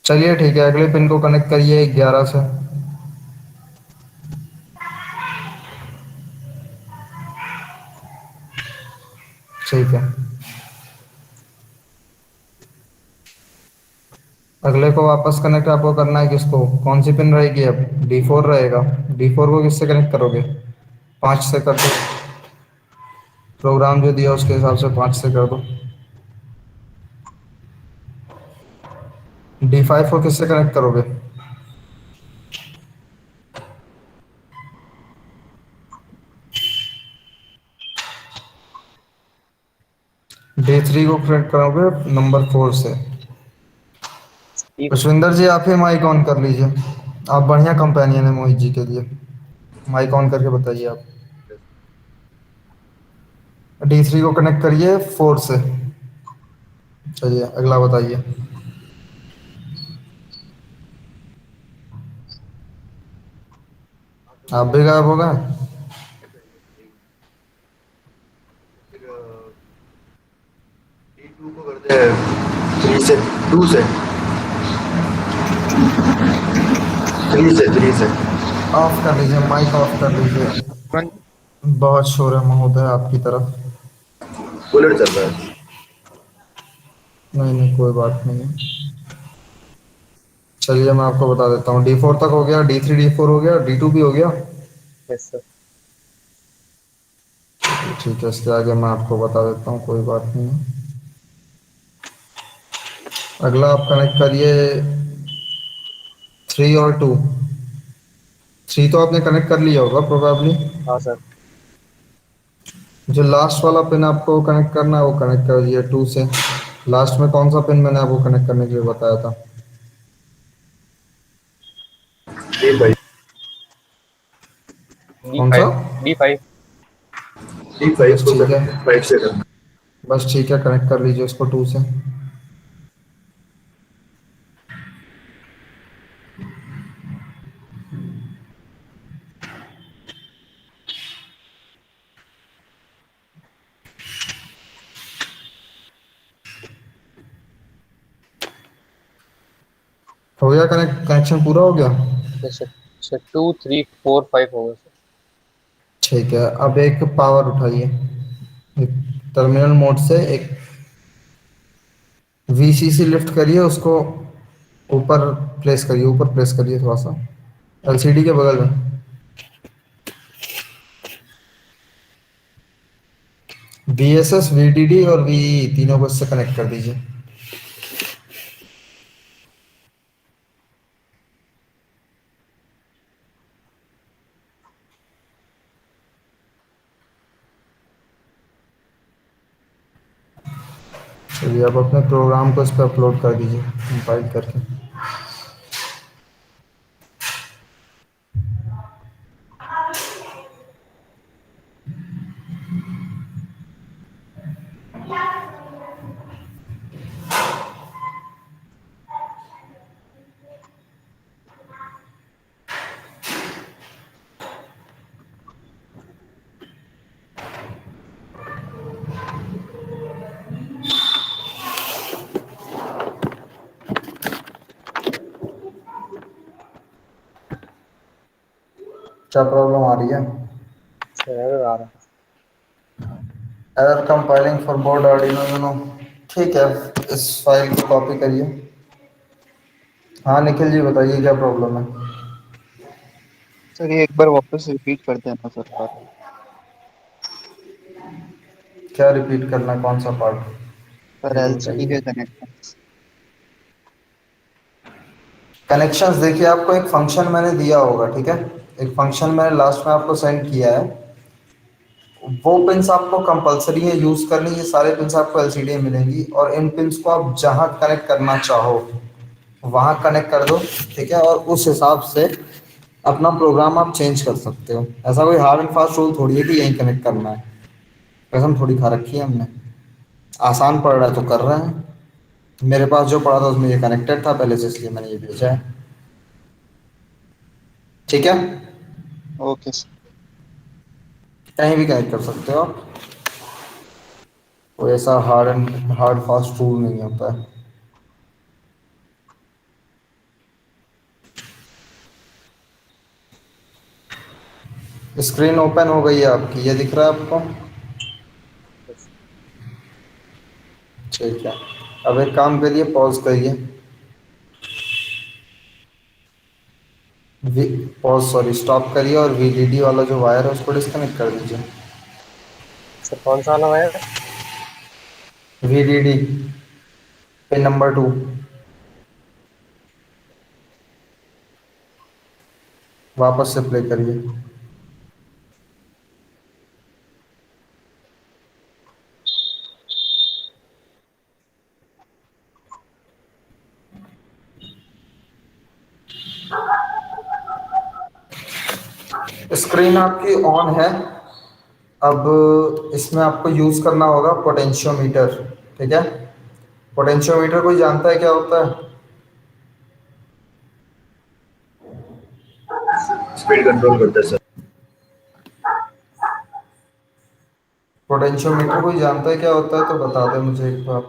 चलिए ठीक है, अगले पिन को कनेक्ट करिए 11 से। ठीक है, अगले को वापस कनेक्ट आपको करना है किसको? कौन सी पिन रहेगी अब? D4 रहेगा। D4 को किससे कनेक्ट करोगे? 5 से कर दो, प्रोग्राम जो दिया उसके हिसाब से 5 से कर दो। D5 को किससे कनेक्ट करोगे? D3 को कनेक्ट करोगे नंबर 4 से। पुष्पिंदर जी आप ही माइक ऑन कर लीजिए, आप बढ़िया कंपेनियन है मोहित जी के लिए। माइक ऑन करके बताइए आप। D3 को कनेक्ट करिए 4 से। चलिए अगला बताइए। आप भी गायब हो गए। D2 को करते हैं 3 से 2 से 3 से ऑफ कर लीजिए, माइक ऑफ कर लीजिए। बहुत शोर है महोदय आपकी तरफ। कूलर चल रहा है। नहीं नहीं कोई बात नहीं है। चलिए मैं आपको बता देता हूँ। D4 तक हो गया, D3 D4 हो गया, D2 भी हो गया। Yes sir. ठीक है, इसके आगे मैं आपको बता देता हूँ, कोई बात नहीं है। अगला आप कनेक्ट करिए 3 और 2। 3 तो आपने कनेक्ट कर लिया होगा प्रोबेबली। हाँ सर। जो लास्ट वाला पिन आपको कनेक्ट करना है वो कनेक्ट कर दिए 2 से। लास्ट में कौन सा पिन मैंने आपको कनेक्ट करने के लिए बताया था? D5 कौन सा? D5। D5 बस को ठीक है, 5 से करना। बस ठीक है, कनेक्ट कर लीजिए उसको 2 से। हो गया कनेक्ट, कनेक्शन पूरा हो गया। Yes sir. 2 3 4 5 होगा सर। ठीक है, अब एक पावर उठाइए, एक टर्मिनल मोड से एक VCC लिफ्ट करिए, उसको ऊपर प्लेस करिए, ऊपर प्लेस करिए थोड़ा सा LCD के बगल में। VSS VDD और VE तीनों को इससे कनेक्ट कर दीजिए। चलिए अब अपने प्रोग्राम को इस पर अपलोड कर दीजिए कंपाइल करके। क्या प्रॉब्लम आ रही है? सर एरर आ रहा error compiling for board Arduino Uno. ठीक है, इस फाइल को कॉपी करिए। हाँ निखिल जी बताइए क्या प्रॉब्लम है? सर ये एक बार वापस रिपीट कर देना सर सारा। क्या रिपीट करना है, कौन सा पार्ट? सर ये तो एलसीडी बताइए। के कनेक्शन। कनेक्शंस देखिए, आपको एक फंक्शन मैंने दिया होगा, ठीक है? एक फंक्शन मैंने लास्ट में आपको सेंड किया है। वो पिंस आपको कंपलसरी है यूज करनी, ये सारे पिंस आपको एलसीडी में मिलेंगी, और इन पिंस को आप जहां कनेक्ट करना चाहो वहां कनेक्ट कर दो, ठीक है? और उस हिसाब से अपना प्रोग्राम आप चेंज कर सकते हो। ऐसा कोई हार्ड एंड फास्ट रूल थोड़ी है कि यहीं कनेक्ट करना है। कसम थोड़ी खा रखी है हमने। आसान पड़ रहा है तो कर रहे हैं। मेरे पास जो पड़ा था उसमें ये कनेक्टेड था पहले से, इसलिए मैंने ये भेजा है। ठीक है, ओके सर। कहीं भी कनेक्ट कर सकते हो आप। कोई ऐसा हार्ड फास्ट रूल नहीं होता है। स्क्रीन ओपन हो गई है आपकी, ये दिख रहा है आपको? ठीक है, अब एक काम करिए, पॉज करिए। पॉज सॉरी स्टॉप करिए और VDD वाला जो वायर है उसको डिस्कनेक्ट कर दीजिए। सर कौन सा वाला वायर? VDD पिन नंबर 2 वापस से प्ले करिए। स्क्रीन आपकी ऑन है। अब इसमें आपको यूज करना होगा पोटेंशियोमीटर। ठीक है, पोटेंशियोमीटर कोई जानता है क्या होता है? स्पीड कंट्रोल करता है सर। पोटेंशियोमीटर कोई जानता है क्या होता है तो बता दे मुझे एक बार।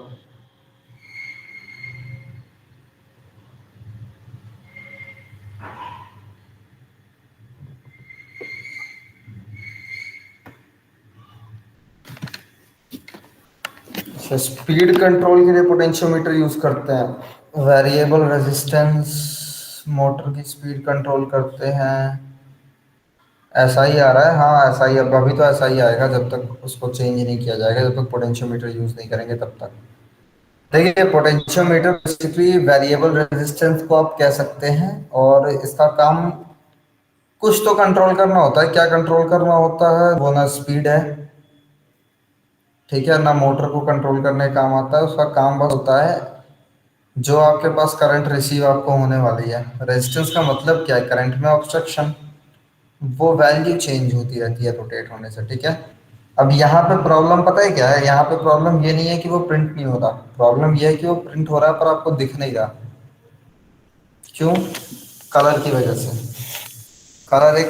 अच्छा, स्पीड कंट्रोल के लिए पोटेंशियोमीटर यूज करते हैं। वेरिएबल रेजिस्टेंस मोटर की स्पीड कंट्रोल करते हैं। ऐसा ही आ रहा है, हाँ ऐसा ही। अब अभी तो ऐसा ही आएगा जब तक उसको चेंज नहीं किया जाएगा, जब तक पोटेंशियोमीटर यूज नहीं करेंगे तब तक। देखिए, पोटेंशियोमीटर बेसिकली वेरिएबल रेजिस्टेंस को आप कह सकते हैं, और इसका काम कुछ तो कंट्रोल करना होता है। क्या कंट्रोल करना होता है? वो ना स्पीड है, ठीक है, ना मोटर को कंट्रोल करने का काम आता है। उसका काम बस होता है जो आपके पास करंट रिसीव आपको होने वाली है। रेजिस्टेंस का मतलब क्या है? करंट में ऑब्स्ट्रक्शन, वो वैल्यू चेंज होती रहती है रोटेट होने से। ठीक है, अब यहाँ पे प्रॉब्लम पता है क्या है? यहाँ पे प्रॉब्लम ये नहीं है कि वो प्रिंट नहीं हो रहा, प्रॉब्लम ये है कि वो प्रिंट हो रहा है पर आपको दिख नहीं रहा। क्यों? कलर की वजह से। कलर एक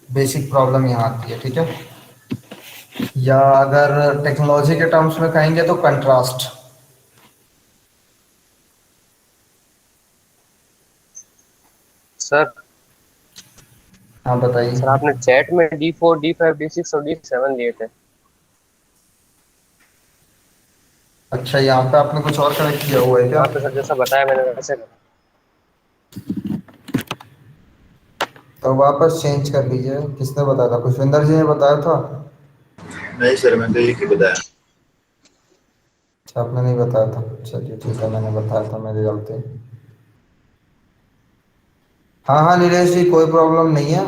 बेसिक प्रॉब्लम यहाँ आती है। ठीक है, या अगर टेक्नोलॉजी के टर्म्स में कहेंगे तो कंट्रास्ट। सर हाँ बताइए। सर आपने चैट में D4 D5 D6 और D7 लिए थे। अच्छा, यहाँ पे आपने कुछ और कनेक्ट किया हुआ है क्या? हाँ तो सर जैसा बताया मैंने वैसे करा। तो वापस चेंज कर लीजिए। किसने बताया था? खुशविंदर जी ने बताया था? नहीं सर, मैं तो एक ही बताया। अच्छा, आपने नहीं बताया था। चलिए ठीक है, मैंने बताया था, मेरी गलती। हाँ हाँ नीलेश जी, कोई प्रॉब्लम नहीं है।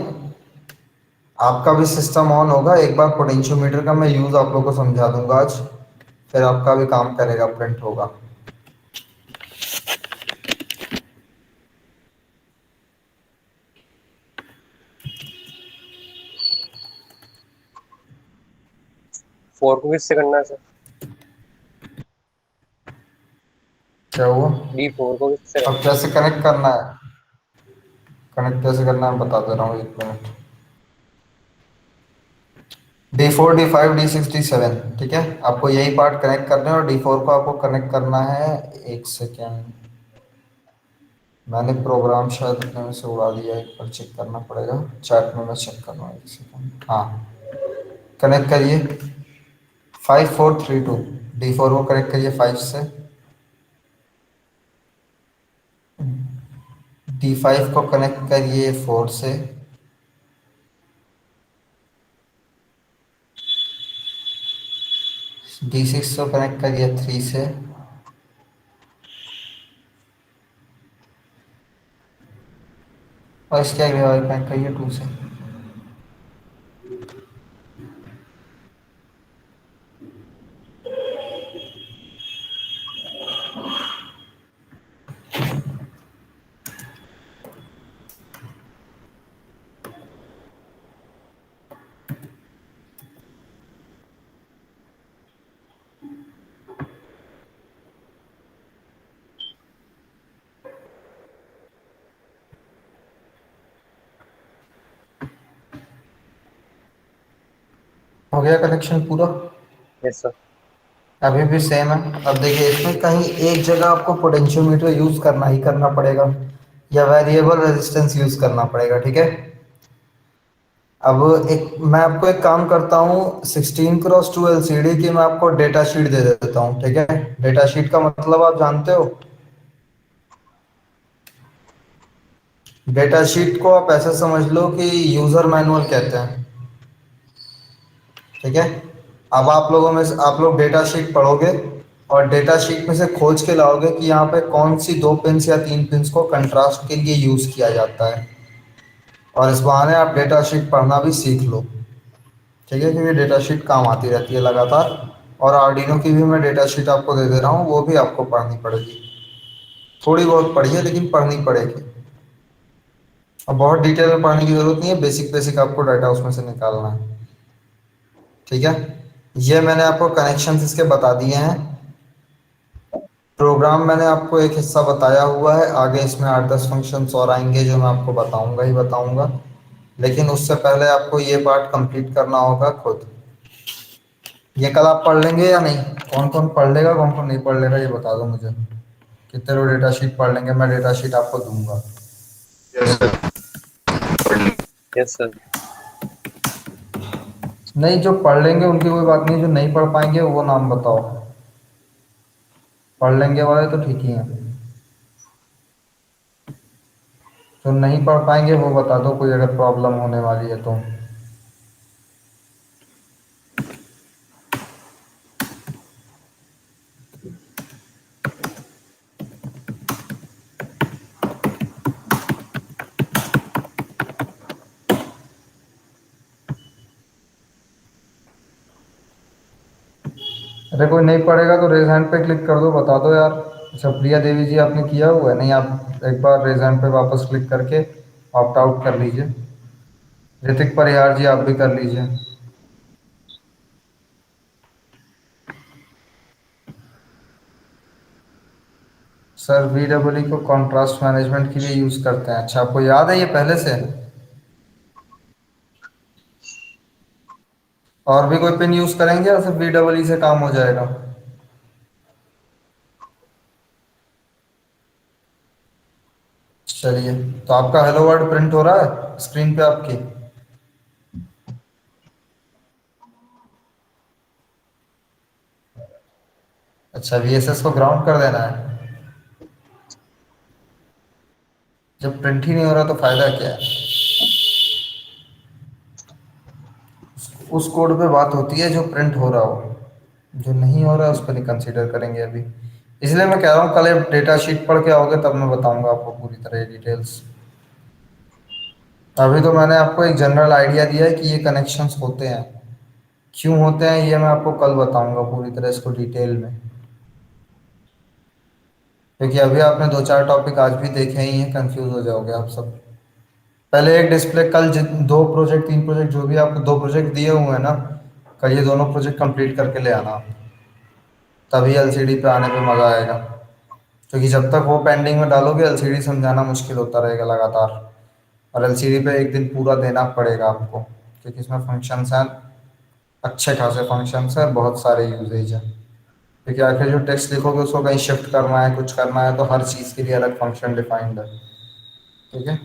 आपका भी सिस्टम ऑन होगा। एक बार पोटेंशियोमीटर का मैं यूज़ आप लोगों को समझा दूंगा आज, फिर आपका भी काम करेगा, प्रिंट होगा। फोर को किससे करना है सर? क्या हुआ? D4 को किससे अब करना कैसे कनेक्ट करना है? कनेक्ट कैसे करना है बता दे रहा हूँ, एक minute. D4 D5 D6 D7, ठीक है, आपको यही पार्ट कनेक्ट करना है। और D4 को आपको कनेक्ट करना है। एक सेकेंड, मैंने प्रोग्राम शायद अपने में से उड़ा दिया है, एक बार चेक करना पड़ेगा। चैट में मैं चेक कर रहा हूँ, एक सेकेंड। हाँ, कनेक्ट करिए 5432। D4 को कनेक्ट करिए 5 से। D5 को कनेक्ट करिए 4 से। D6 को कनेक्ट करिए 3 से। और इसके अगले वाले कनेक्ट करिए 2 से। हो गया कनेक्शन पूरा? है? Yes sir. अभी भी सेम है। अब देखिए, इसमें कहीं एक जगह आपको पोटेंशियोमीटर यूज करना ही करना पड़ेगा, या वेरिएबल रेजिस्टेंस यूज करना पड़ेगा। ठीक है, अब एक मैं आपको एक काम करता हूँ, 16x2 LCD की मैं आपको डेटा शीट दे देता हूँ। ठीक है, डेटा शीट का मतलब आप जानते हो? डेटा शीट को आप ऐसे समझ लो कि यूजर मैनुअल कहते हैं। ठीक है, अब आप लोगों में से आप लोग डेटा शीट पढ़ोगे और डेटा शीट में से खोज के लाओगे कि यहाँ पे कौन सी 2 पिंस या 3 पिंस को कंट्रास्ट के लिए यूज किया जाता है, और इस बहाने आप डेटा शीट पढ़ना भी सीख लो। ठीक है, क्योंकि डेटा शीट काम आती रहती है लगातार। और आर्डिनो की भी मैं डेटा शीट आपको दे दे रहा हूँ, वो भी आपको पढ़नी पड़ेगी। थोड़ी बहुत पढ़िए लेकिन पढ़नी पड़ेगी। अब बहुत डिटेल में पढ़ने की जरूरत नहीं है, बेसिक बेसिक आपको डाटा उसमें से निकालना है। ठीक है, ये मैंने आपको कनेक्शंस इसके बता दिए हैं। प्रोग्राम मैंने आपको एक हिस्सा बताया हुआ है, आगे इसमें 8-10 फंक्शंस और आएंगे जो मैं आपको बताऊंगा ही बताऊंगा, लेकिन उससे पहले आपको ये पार्ट कंप्लीट करना होगा खुद। ये कल आप पढ़ लेंगे या नहीं? कौन कौन पढ़ लेगा, कौन कौन नहीं पढ़ लेगा, ये बता दो मुझे। कितने लोग डेटा शीट पढ़ लेंगे? मैं डेटा शीट आपको दूंगा। Yes sir. नहीं, जो पढ़ लेंगे उनकी कोई बात नहीं, जो नहीं पढ़ पाएंगे वो नाम बताओ। पढ़ लेंगे वाले तो ठीक ही हैं, जो नहीं पढ़ पाएंगे वो बता दो, कोई अगर प्रॉब्लम होने वाली है तो। अरे कोई नहीं पढ़ेगा तो रेज हैंड पे क्लिक कर दो, बता दो यार। अच्छा प्रिया देवी जी आपने किया हुआ है? नहीं, आप एक बार रेज हैंड पे वापस क्लिक करके ऑप्ट आउट कर लीजिए। ऋतिक परिहार जी आप भी कर लीजिए। सर VEE को कॉन्ट्रास्ट मैनेजमेंट के लिए यूज करते हैं। अच्छा, आपको याद है ये पहले से? और भी कोई पिन यूज करेंगे या सिर्फ VEE से काम हो जाएगा? चलिए, तो आपका हेलो वर्ल्ड प्रिंट हो रहा है स्क्रीन पे आपकी? अच्छा, VSS को ग्राउंड कर देना है। जब प्रिंट ही नहीं हो रहा तो फायदा क्या है? उस कोड पे बात होती है जो प्रिंट हो रहा हो, जो नहीं हो रहा है उस पर नहीं कंसीडर करेंगे अभी। इसलिए मैं कह रहा हूँ कल डेटा शीट पढ़ के आओगे तब मैं बताऊंगा आपको पूरी तरह डिटेल्स। अभी तो मैंने आपको एक जनरल आइडिया दिया है कि ये कनेक्शंस होते हैं, क्यों होते हैं ये मैं आपको कल बताऊंगा पूरी तरह इसको डिटेल में, क्योंकि अभी आपने 2-4 टॉपिक आज भी देखे ही हैं, कंफ्यूज हो जाओगे आप सब। पहले एक डिस्प्ले कल 2 प्रोजेक्ट 3 प्रोजेक्ट जो भी आपको 2 प्रोजेक्ट दिए हुए हैं ना, कल ये दोनों प्रोजेक्ट कंप्लीट करके ले आना, तभी LCD पे आने पे मजा आएगा। क्योंकि जब तक वो पेंडिंग में डालोगे LCD समझाना मुश्किल होता रहेगा लगातार, और LCD पे एक दिन पूरा देना पड़ेगा आपको, क्योंकि इसमें फंक्शंस हैं, अच्छे खासे फंक्शंस हैं, बहुत सारे यूजेज हैं। क्योंकि आखिर जो टेक्स्ट लिखोगे उसको कहीं शिफ्ट करना है, कुछ करना है, तो हर चीज़ के लिए अलग फंक्शन डिफाइंड है। ठीक है,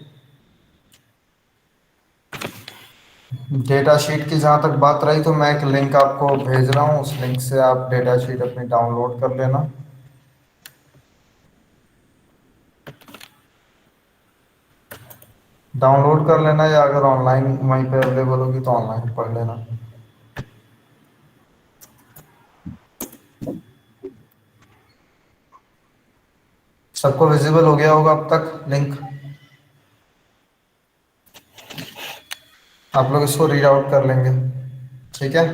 डेटा शीट की जहाँ तक बात रही तो मैं एक लिंक आपको भेज रहा हूँ, उस लिंक से आप डेटा शीट अपनी डाउनलोड कर लेना। डाउनलोड कर लेना, या अगर ऑनलाइन वहीं पे अवेलेबल होगी तो ऑनलाइन पढ़ लेना। सबको विजिबल हो गया होगा अब तक लिंक? आप लोग इसको रीड आउट कर लेंगे, ठीक है?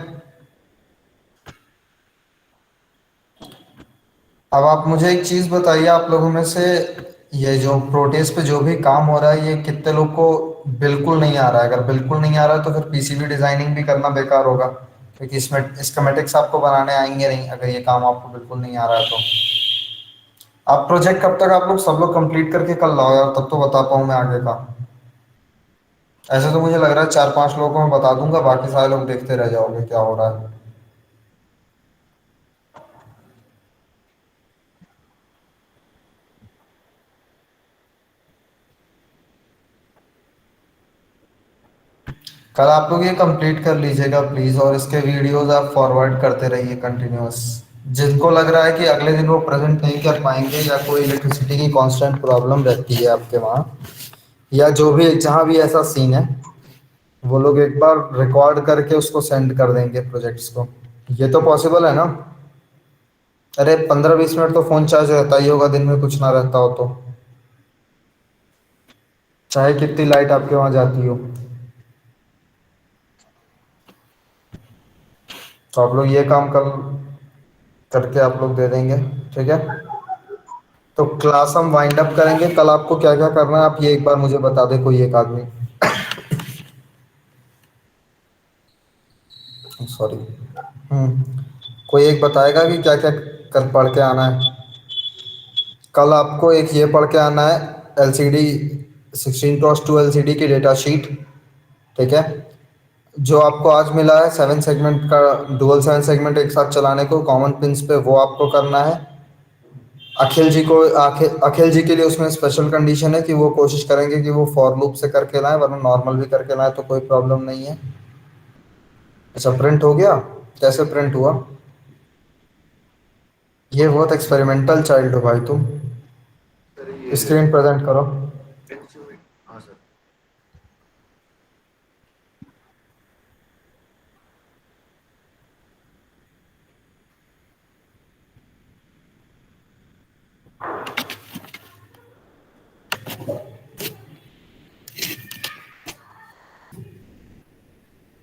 अब आप मुझे एक चीज बताइए, आप लोगों में से ये जो प्रोटेस पे जो भी काम हो रहा है ये कितने लोग को बिल्कुल नहीं आ रहा है? अगर बिल्कुल नहीं आ रहा है तो फिर PCB डिजाइनिंग भी करना बेकार होगा, क्योंकि इसमें स्कीमेटिक्स आपको बनाने आएंगे नहीं अगर ये काम आपको बिल्कुल नहीं आ रहा है तो। आप प्रोजेक्ट कब तक आप लोग सब लोग कंप्लीट करके कल लाओ यार, तब तो बता पाऊँ मैं आगे का। ऐसे तो मुझे लग रहा है 4-5 लोगों को मैं बता दूंगा, बाकी सारे लोग देखते रह जाओगे क्या हो रहा है। कल आप लोग ये कंप्लीट कर लीजिएगा प्लीज, और इसके वीडियोस आप फॉरवर्ड करते रहिए कंटिन्यूअस। जिनको लग रहा है कि अगले दिन वो प्रेजेंट नहीं कर पाएंगे, या कोई इलेक्ट्रिसिटी की कांस्टेंट प्रॉब्लम रहती है आपके वहाँ, या जो भी जहाँ भी ऐसा सीन है, वो लोग एक बार रिकॉर्ड करके उसको सेंड कर देंगे प्रोजेक्ट्स को। ये तो पॉसिबल है ना? अरे 15-20 मिनट तो फोन चार्ज रहता ही होगा दिन में, कुछ ना रहता हो तो, चाहे कितनी लाइट आपके वहाँ जाती हो। तो आप लोग ये काम कर करके आप लोग दे देंगे, ठीक है? तो क्लास हम वाइंड अप करेंगे। कल आपको क्या क्या करना है आप ये एक बार मुझे बता दे कोई एक आदमी। सॉरी। कोई एक बताएगा कि क्या क्या कल पढ़ के आना है। कल आपको एक ये पढ़ के आना है, एलसीडी 16x2 एलसीडी की डेटा शीट। ठीक है। जो आपको आज मिला है 7 सेगमेंट का डुअल 7 सेगमेंट एक साथ चलाने को कॉमन पिंस पे, वो आपको करना है। अखिल जी के लिए उसमें स्पेशल कंडीशन है कि वो कोशिश करेंगे कि वो फॉर लूप से करके लाएं, वरना नॉर्मल भी करके लाएं तो कोई प्रॉब्लम नहीं है। अच्छा, प्रिंट हो गया? कैसे प्रिंट हुआ? ये बहुत एक्सपेरिमेंटल चाइल्ड हो भाई तुम। सर ये स्क्रीन प्रेजेंट करो। हाँ सर।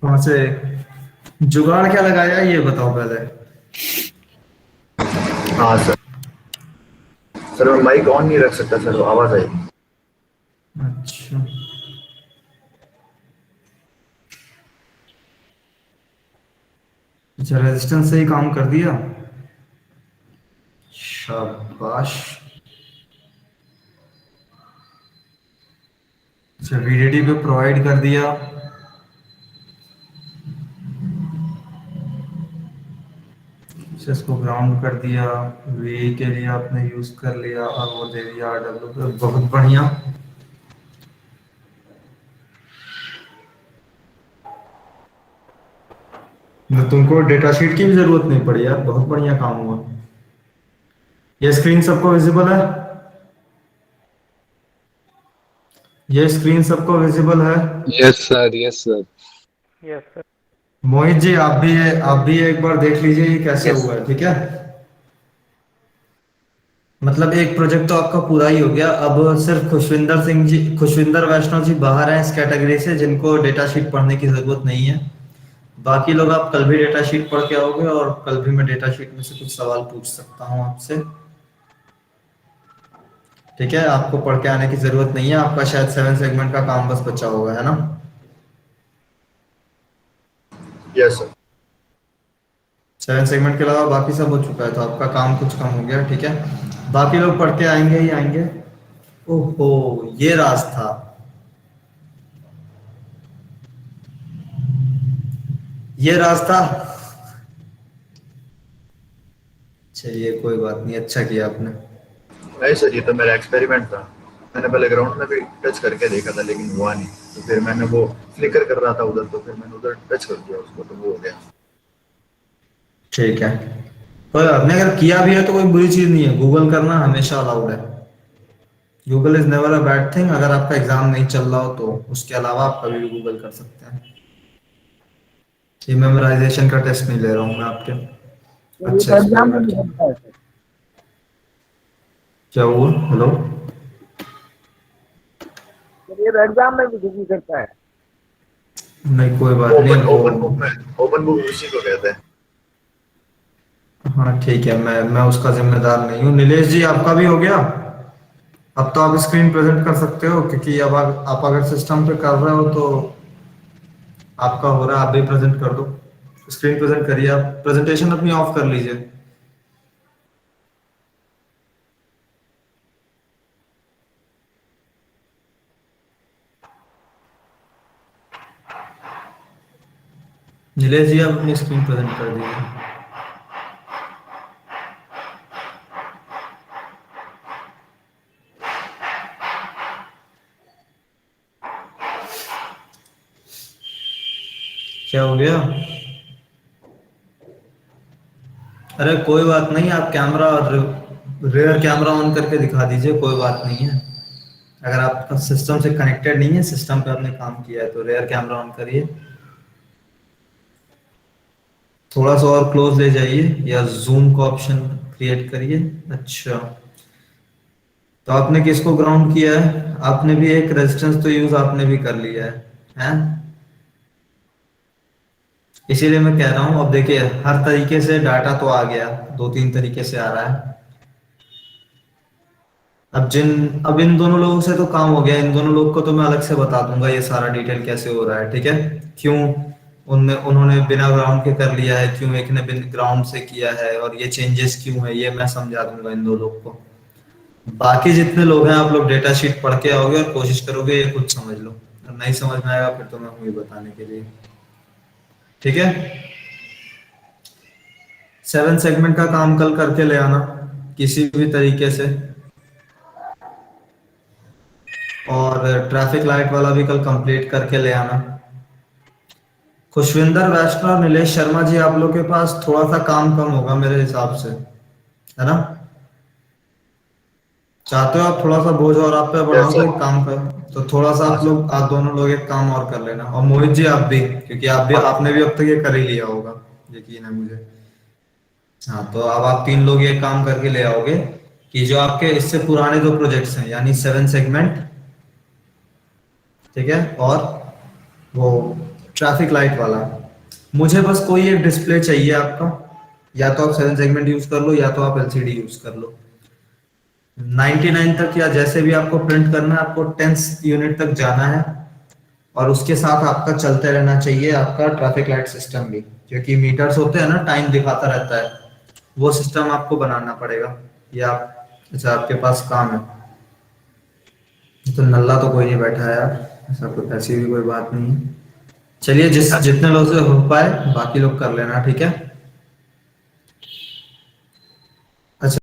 वहां से जुगाड़ क्या लगाया ये बताओ पहले। हाँ सर। सर मैं माइक ऑन नहीं रख सकता सर, आवाज आएगी। अच्छा, अच्छा रेजिस्टेंस से ही काम कर दिया, शाबाश। अच्छा, वीडीडी पे प्रोवाइड कर दिया। अच्छा, इसको ग्राउंड कर दिया। वी के लिए आपने यूज कर लिया और वो दे दिया आरडब्ल्यू पे, बहुत बढ़िया। तो तुमको डेटा शीट की भी जरूरत नहीं पड़ी यार, बहुत बढ़िया काम हुआ। ये स्क्रीन सबको विजिबल है? ये स्क्रीन सबको विजिबल है? Yes sir, yes sir. Yes sir. Mohit ji आप भी एक बार देख लीजिए ये कैसे Yes. हुआ है, ठीक है। मतलब एक प्रोजेक्ट तो आपका पूरा ही हो गया। अब सिर्फ खुशविंदर वैष्णव जी बाहर हैं इस कैटेगरी से, जिनको डेटा शीट पढ़ने की जरूरत नहीं है। बाकी लोग आप कल भी डेटा शीट पढ़ के आओगे और कल भी मैं डेटा शीट में से कुछ सवाल पूछ सकता हूँ आपसे। ठीक है, आपको पढ़ के आने की जरूरत नहीं है। आपका शायद 7 सेगमेंट का काम बस बचा होगा, है ना? Yes sir. 7 सेगमेंट के अलावा बाकी सब हो चुका है, तो आपका काम कुछ कम हो गया। ठीक है, बाकी लोग पढ़ के आएंगे ही आएंगे। ओहो, ये राज था। ये राज था। चलिए कोई बात नहीं, अच्छा किया आपने। नहीं सर, ये तो मेरा एक्सपेरिमेंट था। मैंने पहले ग्राउंड में भी टच करके देखा था लेकिन हुआ नहीं, तो फिर मैंने वो फ्लिकर कर रहा था उधर, तो फिर मैंने उधर टच कर दिया उसको, तो वो हो गया। ठीक है, पर आपने अगर किया भी है तो कोई बुरी चीज नहीं है, गूगल करना हमेशा अलाउड है। Google is never a bad thing. अगर आपका एग्जाम नहीं चल रहा हो तो उसके अलावा आप कभी भी गूगल कर सकते हैं। ये मेमोराइजेशन का टेस्ट नहीं ले रहा हूँ मैं आपके। तो ये अच्छा, तो एग्जाम में एक्सपेरिमेंट। भी बनता है सर। क्या हुआ? हेलो? तो ये तो एग्जाम में भी किसी करता है। नहीं कोई बात ओपन नहीं, ओपन वो बुक में, ओपन बुक उसी को कहते हैं। हाँ ठीक है, मैं उसका जिम्मेदार नहीं हूँ। नीलेश जी आपका भी हो गया? अब तो आप स्क्रीन प्रेजेंट कर सकते हो, क्योंकि अब आप अगर सिस्टम पे कर रहे हो तो आपका हो रहा है, आप भी प्रेजेंट कर दो। स्क्रीन प्रेजेंट करिए, आप प्रेजेंटेशन अपनी ऑफ कर लीजिए। नीलेश जी आप अपनी स्क्रीन प्रेजेंट कर दीजिए। क्या हो गया? अरे कोई बात नहीं, आप कैमरा रेयर कैमरा ऑन करके दिखा दीजिए, कोई बात नहीं है। अगर आपका सिस्टम से कनेक्टेड नहीं है, सिस्टम पे आपने काम किया है, तो रेयर कैमरा ऑन करिए। थोड़ा सा और क्लोज ले जाइए या जूम का ऑप्शन क्रिएट करिए। अच्छा, तो आपने किसको ग्राउंड किया है? आपने भी एक रेजिस्टेंस तो यूज आपने भी कर लिया है? इसीलिए मैं कह रहा हूं। अब देखिए, हर तरीके से डाटा तो आ गया, 2-3 तरीके से आ रहा है। अब इन दोनों लोगों से तो काम हो गया, इन दोनों लोग को तो मैं अलग से बता दूंगा ये सारा डिटेल कैसे हो रहा है, ठीक है। क्यों उन्होंने बिना ग्राउंड के कर लिया है, क्यों एक ने बिना ग्राउंड से किया है, और ये चेंजेस क्यों है, ये मैं समझा दूंगा इन दो लोग को। बाकी जितने लोग हैं आप लोग डेटा शीट पढ़ के आओगे और कोशिश करोगे ये खुद समझ लो, और नहीं समझ में आएगा फिर तो मैं हूँ ही बताने के लिए, ठीक है। 7 सेगमेंट का काम कल करके ले आना किसी भी तरीके से, और ट्रैफिक लाइट वाला भी कल कंप्लीट करके ले आना। खुशविंदर वैष्णव और नीलेश शर्मा जी, आप लोग के पास थोड़ा सा काम कम होगा मेरे हिसाब से, है ना। चाहते हो आप थोड़ा सा बोझ और आप पे बढ़ाऊं तो एक काम कर, तो थोड़ा सा आप दोनों लोग एक काम और कर लेना, और मोहित जी आप भी, क्योंकि आपने भी अब तक ये कर ही लिया होगा, यकीन है मुझे। हाँ, तो अब आप 3 लोग ये काम करके ले आओगे कि जो आपके इससे पुराने 2 प्रोजेक्ट्स हैं, यानी 7 सेगमेंट, ठीक है, और वो ट्रैफिक लाइट वाला, मुझे बस कोई एक डिस्प्ले चाहिए आपका, या तो आप 7 सेगमेंट यूज कर लो या तो आप एलसीडी यूज कर लो। 99 तक या जैसे भी आपको प्रिंट करना है, आपको 10th यूनिट तक जाना है, और उसके साथ आपका चलते रहना चाहिए आपका ट्रैफिक लाइट सिस्टम भी, क्योंकि मीटर्स होते हैं ना, टाइम दिखाता रहता है, वो सिस्टम आपको बनाना पड़ेगा। या अच्छा आपके पास काम है तो नल्ला तो कोई नहीं बैठा है यार, ऐसा कोई ऐसी भी कोई बात नहीं है। चलिए जितने लोग से हो पाए बाकी लोग कर लेना, ठीक है।